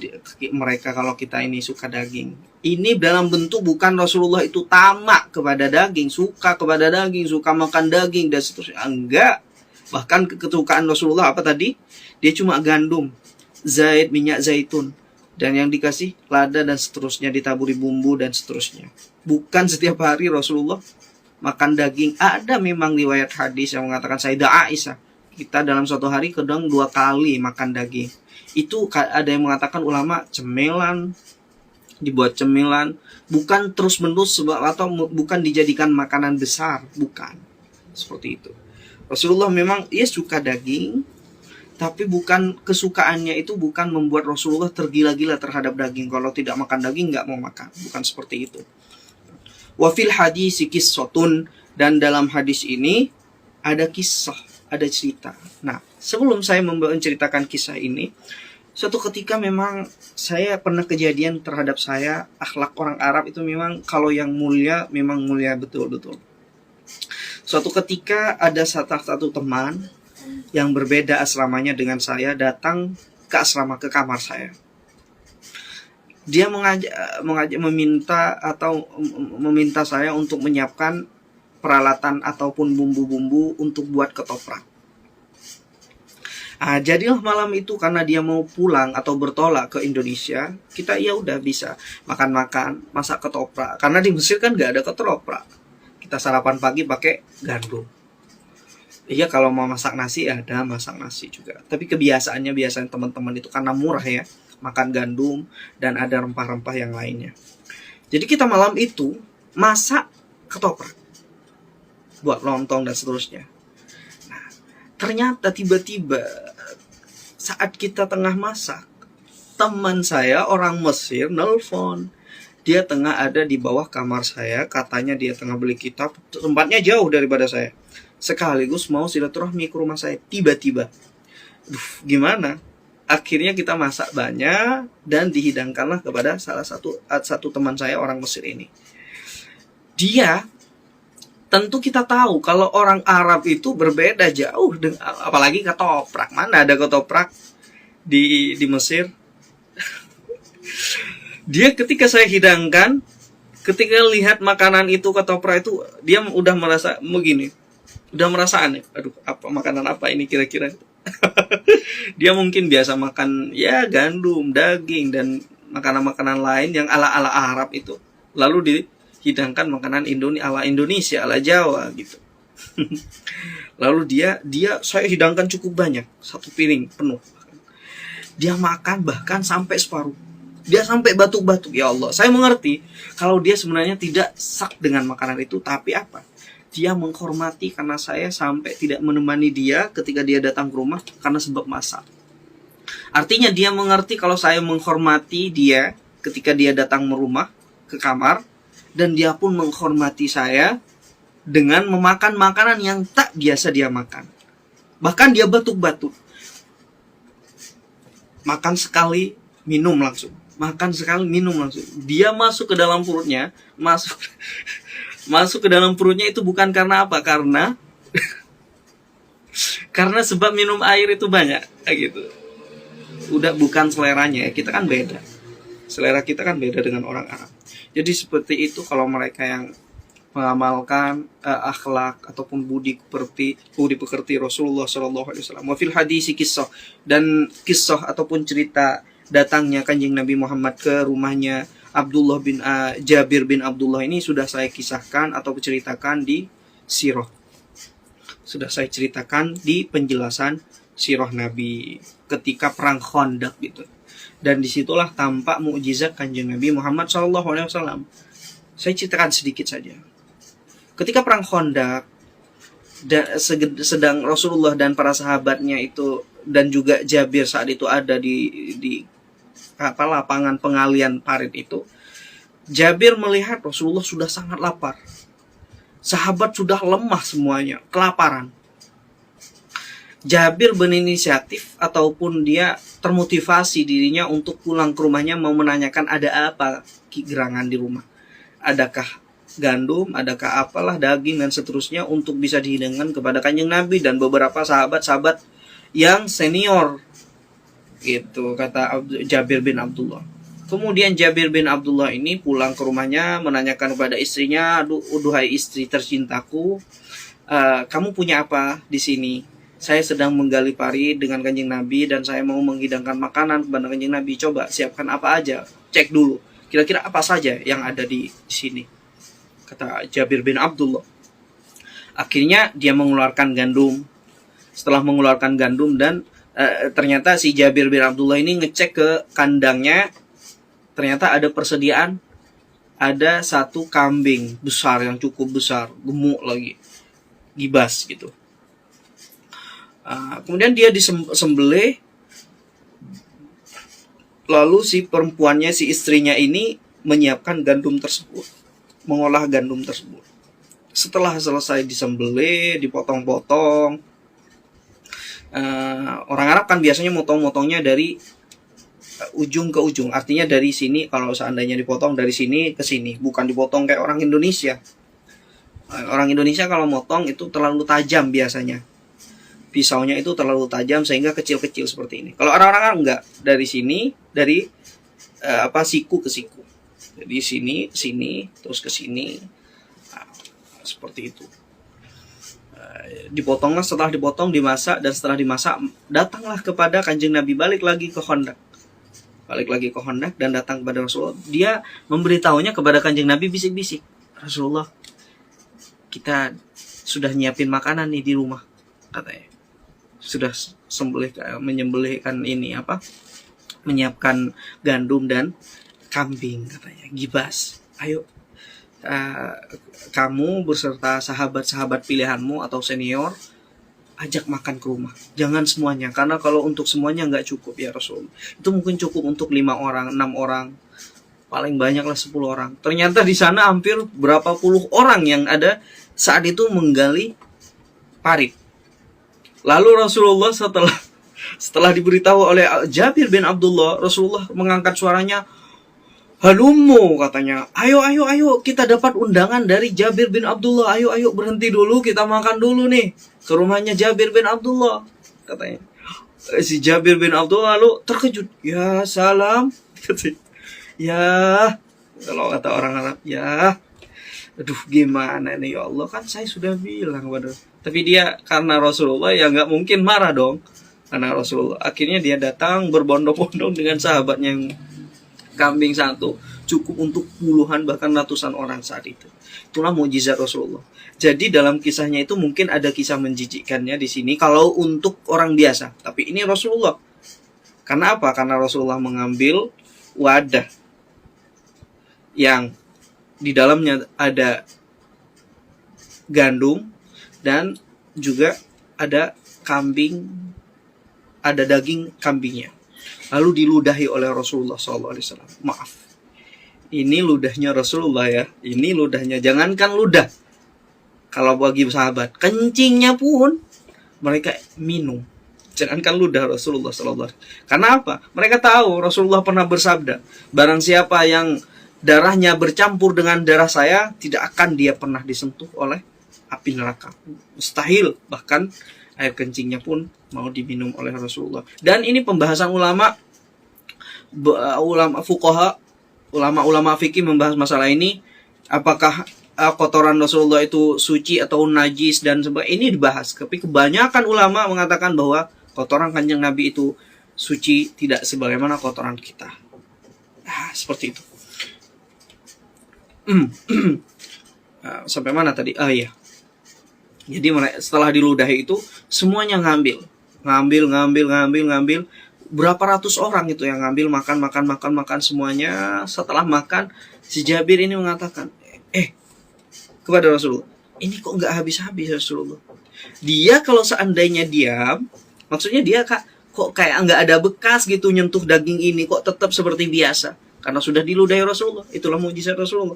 mereka kalau kita ini suka daging. Ini dalam bentuk bukan Rasulullah itu tamak kepada daging, suka kepada daging, suka makan daging dan seterusnya. Enggak. Bahkan kesukaan Rasulullah apa tadi? Dia cuma gandum, zait, minyak zaitun, dan yang dikasih lada dan seterusnya, ditaburi bumbu dan seterusnya. Bukan setiap hari Rasulullah makan daging. Ada memang riwayat hadis yang mengatakan Sayyidah Aisyah, kita dalam suatu hari kadang 2 kali makan daging. Itu ada yang mengatakan ulama cemilan, dibuat cemilan, bukan terus menerus atau bukan dijadikan makanan besar, bukan seperti itu. Rasulullah memang suka daging, tapi bukan kesukaannya itu bukan membuat Rasulullah tergila-gila terhadap daging. Kalau tidak makan daging nggak mau makan, bukan seperti itu. Wa fil hadis qissatun, dan dalam hadis ini ada kisah, ada cerita. Nah, sebelum saya menceritakan kisah ini, suatu ketika memang saya pernah kejadian terhadap saya, akhlak orang Arab itu memang kalau yang mulia, memang mulia betul-betul. Suatu ketika ada satu teman yang berbeda asramanya dengan saya datang ke asrama, ke kamar saya. Dia meminta saya untuk menyiapkan peralatan ataupun bumbu-bumbu untuk buat ketoprak. Jadilah malam itu karena dia mau pulang atau bertolak ke Indonesia, kita udah bisa makan-makan, masak ketoprak. Karena di Mesir kan nggak ada ketoprak. Kita sarapan pagi pakai gandum. Iya, kalau mau masak nasi ada masak nasi juga. Tapi kebiasaannya biasanya teman-teman itu karena murah ya, makan gandum dan ada rempah-rempah yang lainnya. Jadi kita malam itu masak ketoprak, buat lontong dan seterusnya. Ternyata tiba-tiba saat kita tengah masak, teman saya orang Mesir nelpon. Dia tengah ada di bawah kamar saya, katanya dia tengah beli kitab, tempatnya jauh daripada saya. Sekaligus mau silaturahmi ke rumah saya. Tiba-tiba, gimana? Akhirnya kita masak banyak dan dihidangkanlah kepada salah satu teman saya orang Mesir ini. Dia, tentu kita tahu kalau orang Arab itu berbeda jauh dengan, apalagi ketoprak. Mana ada ketoprak di Mesir? Dia ketika saya hidangkan, ketika lihat makanan itu, ketoprak itu, dia udah merasa begini. Udah merasa aneh. Aduh, apa makanan apa ini kira-kira? Dia mungkin biasa makan ya gandum, daging, dan makanan-makanan lain yang ala-ala Arab itu. Lalu dihidangkan makanan ala Indonesia, ala Jawa gitu. Lalu saya hidangkan cukup banyak, 1 piring penuh. Dia makan bahkan sampai separuh. Dia sampai batuk-batuk. Ya Allah, saya mengerti kalau dia sebenarnya tidak sak dengan makanan itu, tapi apa? Dia menghormati karena saya sampai tidak menemani dia ketika dia datang ke rumah karena sebab masak. Artinya dia mengerti kalau saya menghormati dia ketika dia datang ke rumah, ke kamar, dan dia pun menghormati saya dengan memakan makanan yang tak biasa dia makan. Bahkan dia batuk-batuk. Makan sekali, minum langsung. Makan sekali, minum langsung. Dia masuk ke dalam perutnya, masuk ke dalam perutnya itu bukan karena apa? Karena sebab minum air itu banyak, kayak gitu. Udah bukan seleranya, kita kan beda. Selera kita kan beda dengan orang Arab. Jadi seperti itu kalau mereka yang mengamalkan akhlak ataupun budi pekerti Rasulullah SAW. Wa fil hadisi kisah, dan kisah ataupun cerita datangnya Kanjeng Nabi Muhammad ke rumahnya Abdullah bin Jabir bin Abdullah ini sudah saya kisahkan atau ceritakan di sirah. Sudah saya ceritakan di penjelasan sirah Nabi ketika perang Khandaq gitu. Dan disitulah tampak mukjizat Kanjeng Nabi Muhammad SAW. Saya ceritakan sedikit saja. Ketika perang Khandaq, sedang Rasulullah dan para sahabatnya itu dan juga Jabir saat itu ada di lapangan pengalian parit itu. Jabir melihat Rasulullah sudah sangat lapar. Sahabat sudah lemah semuanya, kelaparan. Jabir berinisiatif ataupun dia termotivasi dirinya untuk pulang ke rumahnya mau menanyakan ada apa gerangan di rumah. Adakah gandum, adakah apalah daging dan seterusnya untuk bisa dihidangkan kepada Kanjeng Nabi dan beberapa sahabat-sahabat yang senior. Gitu kata Jabir bin Abdullah. Kemudian Jabir bin Abdullah ini pulang ke rumahnya menanyakan kepada istrinya, "Duhai istri tercintaku, kamu punya apa di sini? Saya sedang menggali parit dengan Kanjeng Nabi dan saya mau menghidangkan makanan kepada Kanjeng Nabi. Coba siapkan apa aja, cek dulu. Kira-kira apa saja yang ada di sini?" Kata Jabir bin Abdullah. Akhirnya dia mengeluarkan gandum. Setelah mengeluarkan gandum dan ternyata si Jabir bin Abdullah ini ngecek ke kandangnya. Ternyata ada persediaan, ada 1 kambing besar yang cukup besar, gemuk lagi, gibas gitu. Kemudian dia disembelih. Lalu si perempuannya, si istrinya ini menyiapkan gandum tersebut, mengolah gandum tersebut. Setelah selesai disembelih, dipotong-potong. Orang Arab kan biasanya motong-motongnya dari ujung ke ujung. Artinya dari sini, kalau seandainya dipotong dari sini ke sini, bukan dipotong kayak orang Indonesia. Orang Indonesia kalau motong itu terlalu tajam biasanya. Pisaunya itu terlalu tajam sehingga kecil-kecil seperti ini. Kalau orang-orang Arab enggak, dari sini, dari siku ke siku. Jadi sini, terus ke sini. Seperti itu. Dipotonglah, setelah dipotong dimasak, dan setelah dimasak datanglah kepada Kanjeng Nabi, balik lagi ke Khandaq dan datang kepada Rasulullah. Dia memberitahunya kepada Kanjeng Nabi bisik-bisik, "Rasulullah, kita sudah nyiapin makanan nih di rumah," katanya. Sudah menyembelihkan menyiapkan gandum dan kambing, katanya, gibas. Ayo, kamu berserta sahabat-sahabat pilihanmu atau senior, ajak makan ke rumah. Jangan semuanya, karena kalau untuk semuanya nggak cukup ya Rasul. Itu mungkin cukup untuk 5 orang, 6 orang, paling banyaklah 10 orang. Ternyata di sana hampir berapa puluh orang yang ada saat itu menggali parit. Lalu Rasulullah setelah Setelah diberitahu oleh Jabir bin Abdullah, Rasulullah mengangkat suaranya, "Halumu," katanya. "Ayo, ayo, ayo, kita dapat undangan dari Jabir bin Abdullah. Ayo, ayo, berhenti dulu, kita makan dulu nih ke rumahnya Jabir bin Abdullah," katanya. Si Jabir bin Abdullah lalu terkejut. "Ya salam." Ya, kalau kata orang Arab, ya, aduh gimana nih ya Allah, kan saya sudah bilang waduh. Tapi dia karena Rasulullah ya nggak mungkin marah dong. Karena Rasulullah, akhirnya dia datang berbondong-bondong dengan sahabatnya yang kambing satu, cukup untuk puluhan bahkan ratusan orang saat itu. Itulah mukjizat Rasulullah. Jadi dalam kisahnya itu mungkin ada kisah menjijikkannya di sini kalau untuk orang biasa. Tapi ini Rasulullah. Karena apa? Karena Rasulullah mengambil wadah yang di dalamnya ada gandum dan juga ada kambing, ada daging kambingnya. Lalu diludahi oleh Rasulullah SAW. Maaf, ini ludahnya Rasulullah ya. Ini ludahnya. Jangankan ludah, kalau bagi sahabat, kencingnya pun mereka minum. Jangankan ludah Rasulullah SAW. Karena apa? Mereka tahu Rasulullah pernah bersabda, barang siapa yang darahnya bercampur dengan darah saya, tidak akan dia pernah disentuh oleh api neraka. Mustahil. Bahkan air kencingnya pun mau diminum oleh Rasulullah. Dan ini pembahasan ulama fuqaha, ulama fikih membahas masalah ini. Apakah kotoran Rasulullah itu suci atau najis dan sebagainya, ini dibahas. Tapi kebanyakan ulama mengatakan bahwa kotoran Kanjeng Nabi itu suci, tidak sebagaimana kotoran kita. Seperti itu. Sampai mana tadi? Iya. Jadi setelah diludahi itu semuanya ngambil. Berapa ratus orang itu yang ngambil, makan semuanya. Setelah makan, si Jabir ini mengatakan, kepada Rasulullah, "Ini kok nggak habis-habis Rasulullah?" Dia kalau seandainya diam, maksudnya dia kok kayak nggak ada bekas gitu nyentuh daging ini, kok tetap seperti biasa. Karena sudah diludahi Rasulullah. Itulah mukjizat Rasulullah.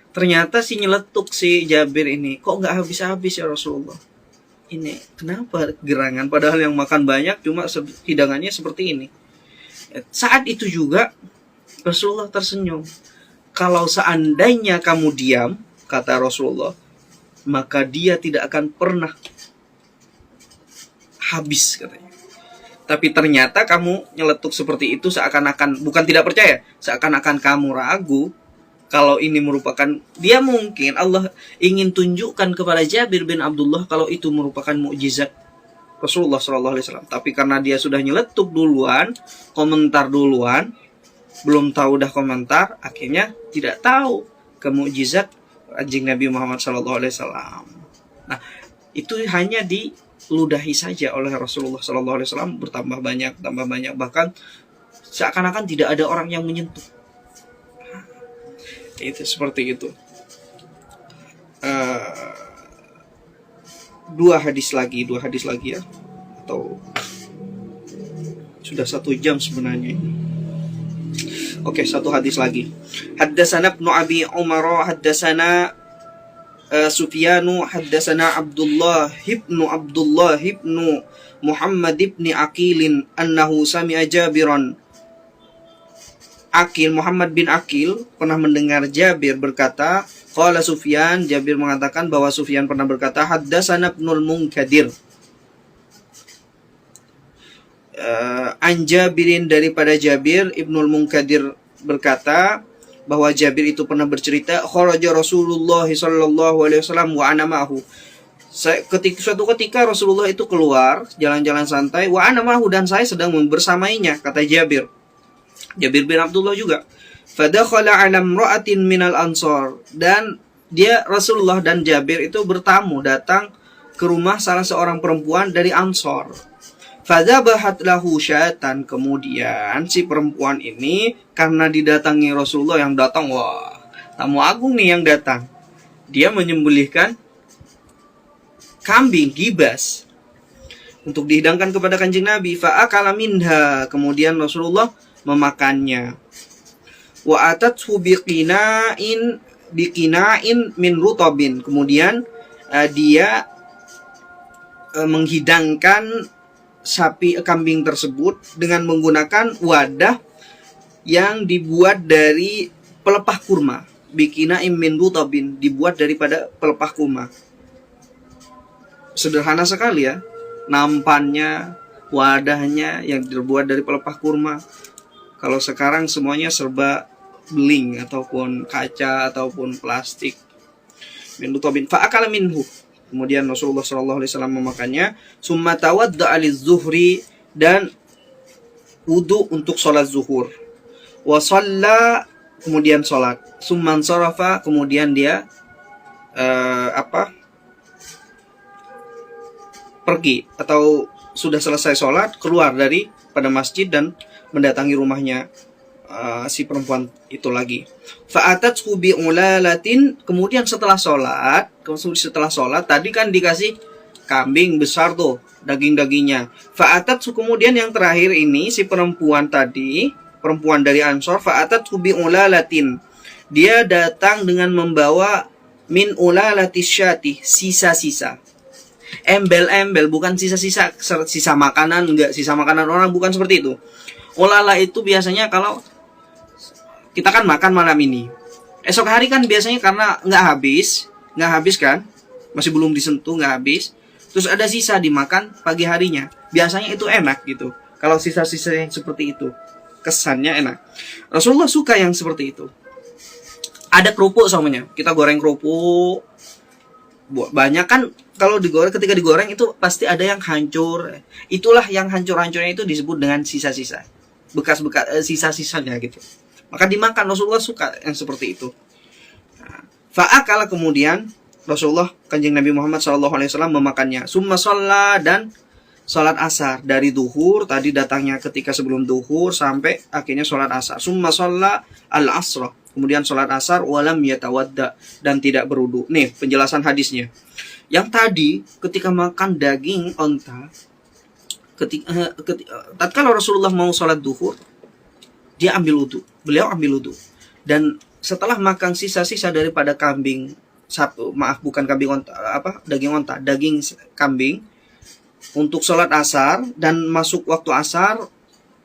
Ternyata si nyeletuk si Jabir ini, "Kok nggak habis-habis ya Rasulullah? Ini kenapa gerangan? Padahal yang makan banyak, cuma hidangannya seperti ini." Saat itu juga Rasulullah tersenyum. "Kalau seandainya kamu diam," kata Rasulullah, "maka dia tidak akan pernah habis," katanya. Tapi ternyata kamu nyeletuk seperti itu seakan-akan, bukan tidak percaya, seakan-akan kamu ragu kalau ini merupakan, dia mungkin Allah ingin tunjukkan kepada Jabir bin Abdullah kalau itu merupakan mukjizat Rasulullah SAW. Tapi karena dia sudah nyeletuk duluan, komentar duluan, belum tahu dah komentar, akhirnya tidak tahu kemukjizat Kanjeng Nabi Muhammad SAW. Nah, itu hanya diludahi saja oleh Rasulullah SAW, bertambah banyak, bahkan seakan-akan tidak ada orang yang menyentuh. Itu seperti itu. Dua hadis lagi ya, atau sudah 1 jam sebenarnya ini. Oke, 1 hadis lagi. Haddatsana Ibnu Abi Umar, haddatsana Sufyanu, haddatsana Abdullah ibnu Muhammad ibn Aqil annahu sami'a Jabiran. Muhammad bin Aqil pernah mendengar Jabir berkata, qala Sufyan, Jabir mengatakan bahwa Sufyan pernah berkata, haddatsana Ibnul Munkadir, an Jabirin, daripada Jabir, Ibnul Munkadir berkata bahwa Jabir itu pernah bercerita, kharaja Rasulullah sallallahu alaihi wasallam wa ana ma'hu. Suatu ketika Rasulullah itu keluar jalan-jalan santai, wa ana ma'hu, dan saya sedang bersamainya, kata Jabir bin Abdullah juga. Fadakhala ala imra'atin minal ansar, dan dia, Rasulullah dan Jabir itu bertamu, datang ke rumah salah seorang perempuan dari Ansor. Fadzabahat lahu syatan, kemudian si perempuan ini karena didatangi Rasulullah, yang datang, wah, tamu agung nih yang datang, dia menyembelihkan kambing gibas untuk dihidangkan kepada Kanjeng Nabi. Fa'akala minha, kemudian Rasulullah memakannya. Wa atathu biqina'in min rutabin, kemudian dia menghidangkan kambing tersebut dengan menggunakan wadah yang dibuat dari pelepah kurma. Bikina min rutabin, dibuat daripada pelepah kurma. Sederhana sekali ya, nampannya, wadahnya yang terbuat dari pelepah kurma. Kalau sekarang semuanya serba beling ataupun kaca ataupun plastik. Min rutabin fa akala minhu. Kemudian Rasulullah SAW memakannya. Summa tawadda'a liz-zuhri, dan wudu untuk sholat zuhur. Wa shalla, kemudian sholat. Summan sarafa, kemudian dia pergi atau sudah selesai sholat, keluar dari pada masjid dan mendatangi rumahnya si perempuan itu lagi. Fa'atathu bi'ulalatin, kemudian setelah sholat tadi kan dikasih kambing besar tuh daging-dagingnya. Fa'atathu, kemudian yang terakhir ini si perempuan dari Ansor, fa'atathu bi'ulalatin, dia datang dengan membawa min ulalatis syati, sisa-sisa. Embel-embel, bukan sisa-sisa makanan, enggak, sisa makanan orang, bukan seperti itu. Ulala itu biasanya kalau kita kan makan malam ini, esok hari kan biasanya karena nggak habis kan, masih belum disentuh, nggak habis, terus ada sisa dimakan pagi harinya, biasanya itu enak gitu. Kalau sisa-sisa yang seperti itu, kesannya enak. Rasulullah suka yang seperti itu. Ada kerupuk semuanya, kita goreng kerupuk banyak kan, kalau digoreng, ketika digoreng itu pasti ada yang hancur. Itulah yang hancur-hancurnya itu disebut dengan sisa-sisa, bekas-bekas sisa-sisanya gitu. Maka dimakan. Rasulullah suka yang seperti itu. Fa'akala, kemudian Rasulullah, kanjeng Nabi Muhammad SAW memakannya. Summa sholla, dan sholat asar dari duhur, tadi datangnya ketika sebelum duhur sampai akhirnya sholat asar. Summa sholla al-asra, kemudian sholat asar, walam yatawadda, dan tidak berwudu. Nih penjelasan hadisnya. Yang tadi ketika makan daging onta, tatkala Rasulullah mau sholat duhur, dia ambil wudu. Beliau ambil wudu. Dan setelah makan sisa-sisa daripada kambing, daging kambing untuk sholat asar, dan masuk waktu asar,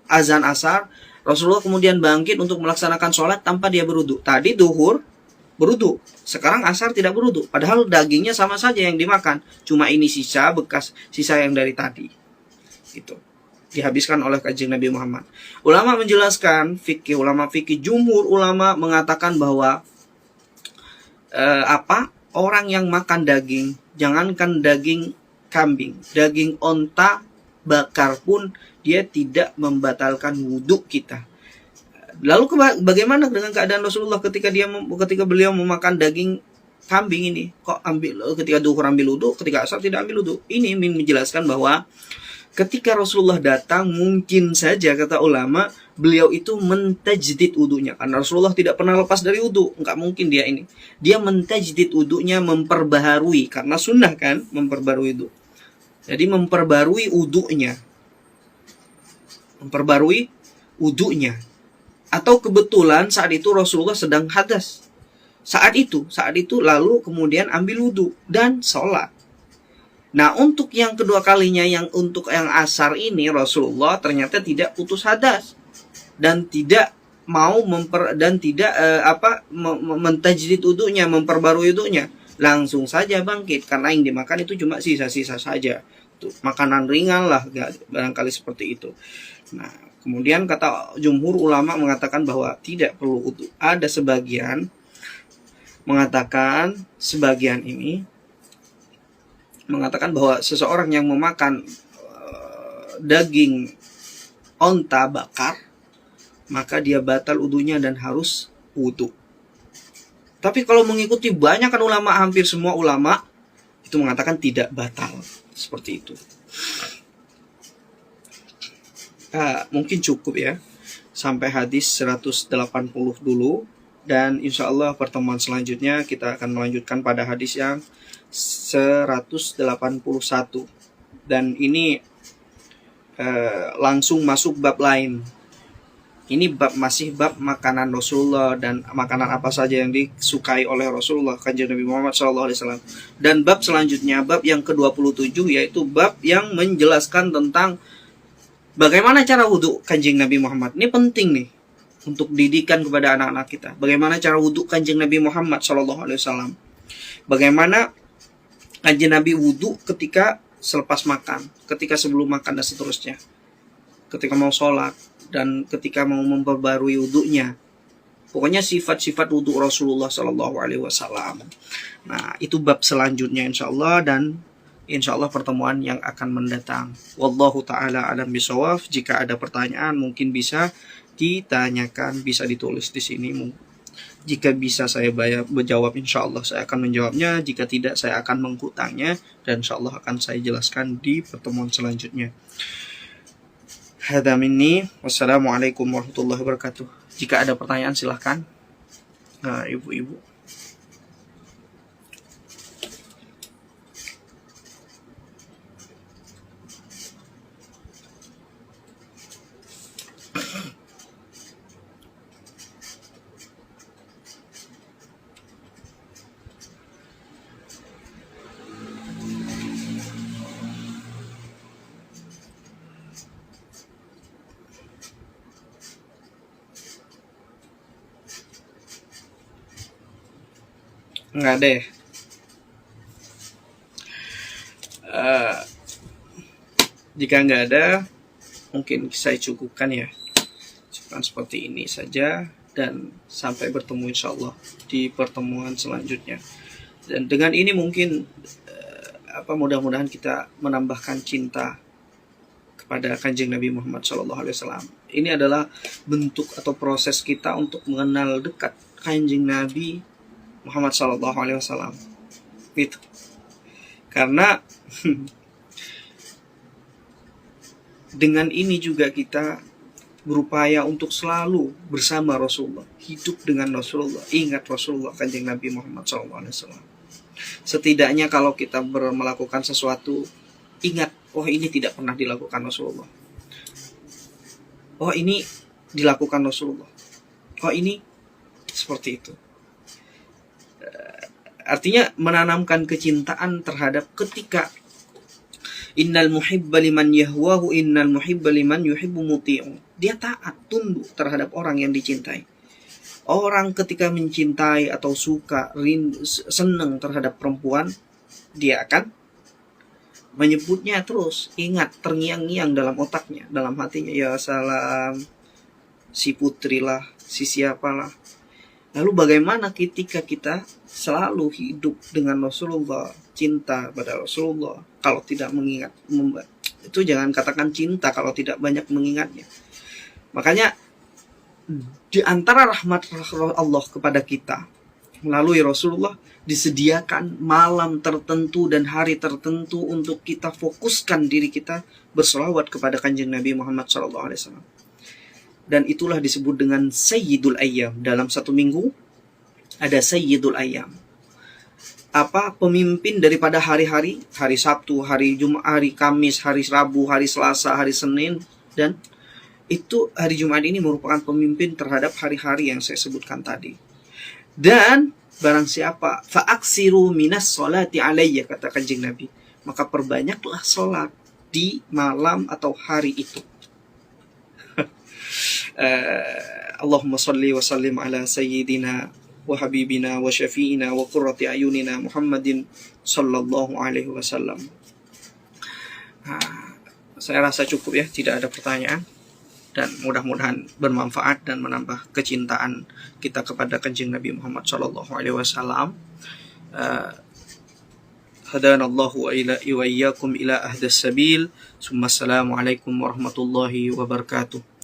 azan asar, Rasulullah kemudian bangkit untuk melaksanakan sholat tanpa dia berwudu. Tadi duhur berwudu, sekarang asar tidak berwudu. Padahal dagingnya sama saja yang dimakan, cuma ini sisa, bekas sisa yang dari tadi. Itu dihabiskan oleh kanjeng Nabi Muhammad. Ulama menjelaskan, ulama fikih, jumhur ulama mengatakan bahwa orang yang makan daging, jangankan daging kambing, daging onta bakar pun dia tidak membatalkan wudhu kita. Lalu bagaimana dengan keadaan Rasulullah ketika beliau memakan daging kambing ini? Kok ketika duhur ambil wudhu, ketika asar tidak ambil wudhu? Ini menjelaskan bahwa ketika Rasulullah datang, mungkin saja kata ulama, beliau itu mentajdid wudunya. Karena Rasulullah tidak pernah lepas dari wudu. Enggak mungkin dia mentajdid wudunya, memperbaharui. Karena sunnah kan, memperbarui wudu. Jadi memperbarui wudunya. Atau kebetulan saat itu Rasulullah sedang hadas. Saat itu lalu kemudian ambil wudu dan sholat. Nah, untuk yang kedua kalinya, untuk yang asar ini, Rasulullah ternyata tidak putus hadas dan tidak mau mentajdid wudunya, memperbarui wudunya. Langsung saja bangkit, karena yang dimakan itu cuma sisa-sisa saja. Tuh, makanan ringan lah, barangkali seperti itu. Nah, kemudian kata jumhur ulama mengatakan bahwa tidak perlu wudu. Ada sebagian mengatakan, mengatakan bahwa seseorang yang memakan daging onta bakar, maka dia batal wudunya dan harus wudu. Tapi kalau mengikuti banyak kan ulama, hampir semua ulama itu mengatakan tidak batal. Seperti itu. Mungkin cukup ya, sampai hadis 180 dulu. Dan insya Allah pertemuan selanjutnya kita akan melanjutkan pada hadis yang 181. Dan ini langsung masuk bab lain, Ini masih bab makanan Rasulullah dan makanan apa saja yang disukai oleh Rasulullah kanjeng Nabi Muhammad SAW. Dan bab selanjutnya, bab yang ke-27, yaitu bab yang menjelaskan tentang bagaimana cara wudhu kanjeng Nabi Muhammad. Ini penting nih untuk didikan kepada anak-anak kita. Bagaimana cara wudhu kanjeng Nabi Muhammad SAW. Bagaimana kanjeng Nabi wudhu ketika selepas makan, ketika sebelum makan dan seterusnya, ketika mau sholat, dan ketika mau memperbarui wudhunya. Pokoknya sifat-sifat wudhu Rasulullah SAW. Nah, itu bab selanjutnya insyaAllah, dan insyaAllah pertemuan yang akan mendatang. Wallahu ta'ala alam bisawaf. Jika ada pertanyaan mungkin bisa ditanyakan, bisa ditulis di sini. Jika bisa saya menjawab, insyaAllah saya akan menjawabnya. Jika tidak, saya akan menghutangnya, dan insyaAllah akan saya jelaskan di pertemuan selanjutnya. Hadza minni, wassalamualaikum warahmatullahi wabarakatuh. Jika ada pertanyaan silahkan, ibu-ibu. Nggak ada ya? Jika nggak ada, mungkin saya cukupkan ya. Cukupkan seperti ini saja, dan sampai bertemu insyaAllah di pertemuan selanjutnya. Dan dengan ini mungkin mudah-mudahan kita menambahkan cinta kepada kanjeng Nabi Muhammad SAW. Ini adalah bentuk atau proses kita untuk mengenal dekat kanjeng Nabi Muhammad SAW. Gitu. Karena dengan ini juga kita berupaya untuk selalu bersama Rasulullah, hidup dengan Rasulullah, ingat Rasulullah kanjeng Nabi Muhammad SAW. Setidaknya kalau kita melakukan sesuatu, ingat, oh ini tidak pernah dilakukan Rasulullah. Oh ini dilakukan Rasulullah. Oh ini seperti itu. Artinya menanamkan kecintaan terhadap ketika innal muhibba liman yahwahu innal muhibba liman yuhibbu muti'u. Dia taat, tunduk terhadap orang yang dicintai. Orang ketika mencintai atau suka, senang terhadap perempuan, dia akan menyebutnya terus. Ingat, terngiang-ngiang dalam otaknya, dalam hatinya, ya salam, si putri lah, si siapalah. Lalu bagaimana ketika kita selalu hidup dengan Rasulullah, cinta pada Rasulullah, kalau tidak mengingat, itu jangan katakan cinta kalau tidak banyak mengingatnya. Makanya di antara rahmat Allah kepada kita melalui Rasulullah, disediakan malam tertentu dan hari tertentu untuk kita fokuskan diri kita berselawat kepada kanjeng Nabi Muhammad SAW. Dan itulah disebut dengan Sayyidul Ayyam. Dalam satu minggu ada Sayyidul Ayyam. Pemimpin daripada hari-hari, hari Sabtu, hari Jumat, hari Kamis, hari Rabu, hari Selasa, hari Senin, dan itu hari Jumat ini merupakan pemimpin terhadap hari-hari yang saya sebutkan tadi. Dan barang siapa fa'aksiru minas sholati alayya, kata kanjeng Nabi, maka perbanyaklah sholat di malam atau hari itu. Allahumma salli wa sallim ala sayyidina wa habibina wa syafi'ina wa qurrati ayunina Muhammadin sallallahu alaihi wasallam. Saya rasa cukup ya, tidak ada pertanyaan, dan mudah-mudahan bermanfaat dan menambah kecintaan kita kepada kanjeng Nabi Muhammad sallallahu alaihi wasallam. Hadanallahu wa iyyakum ila ahdas sabil. Assalamualaikum warahmatullahi wabarakatuh.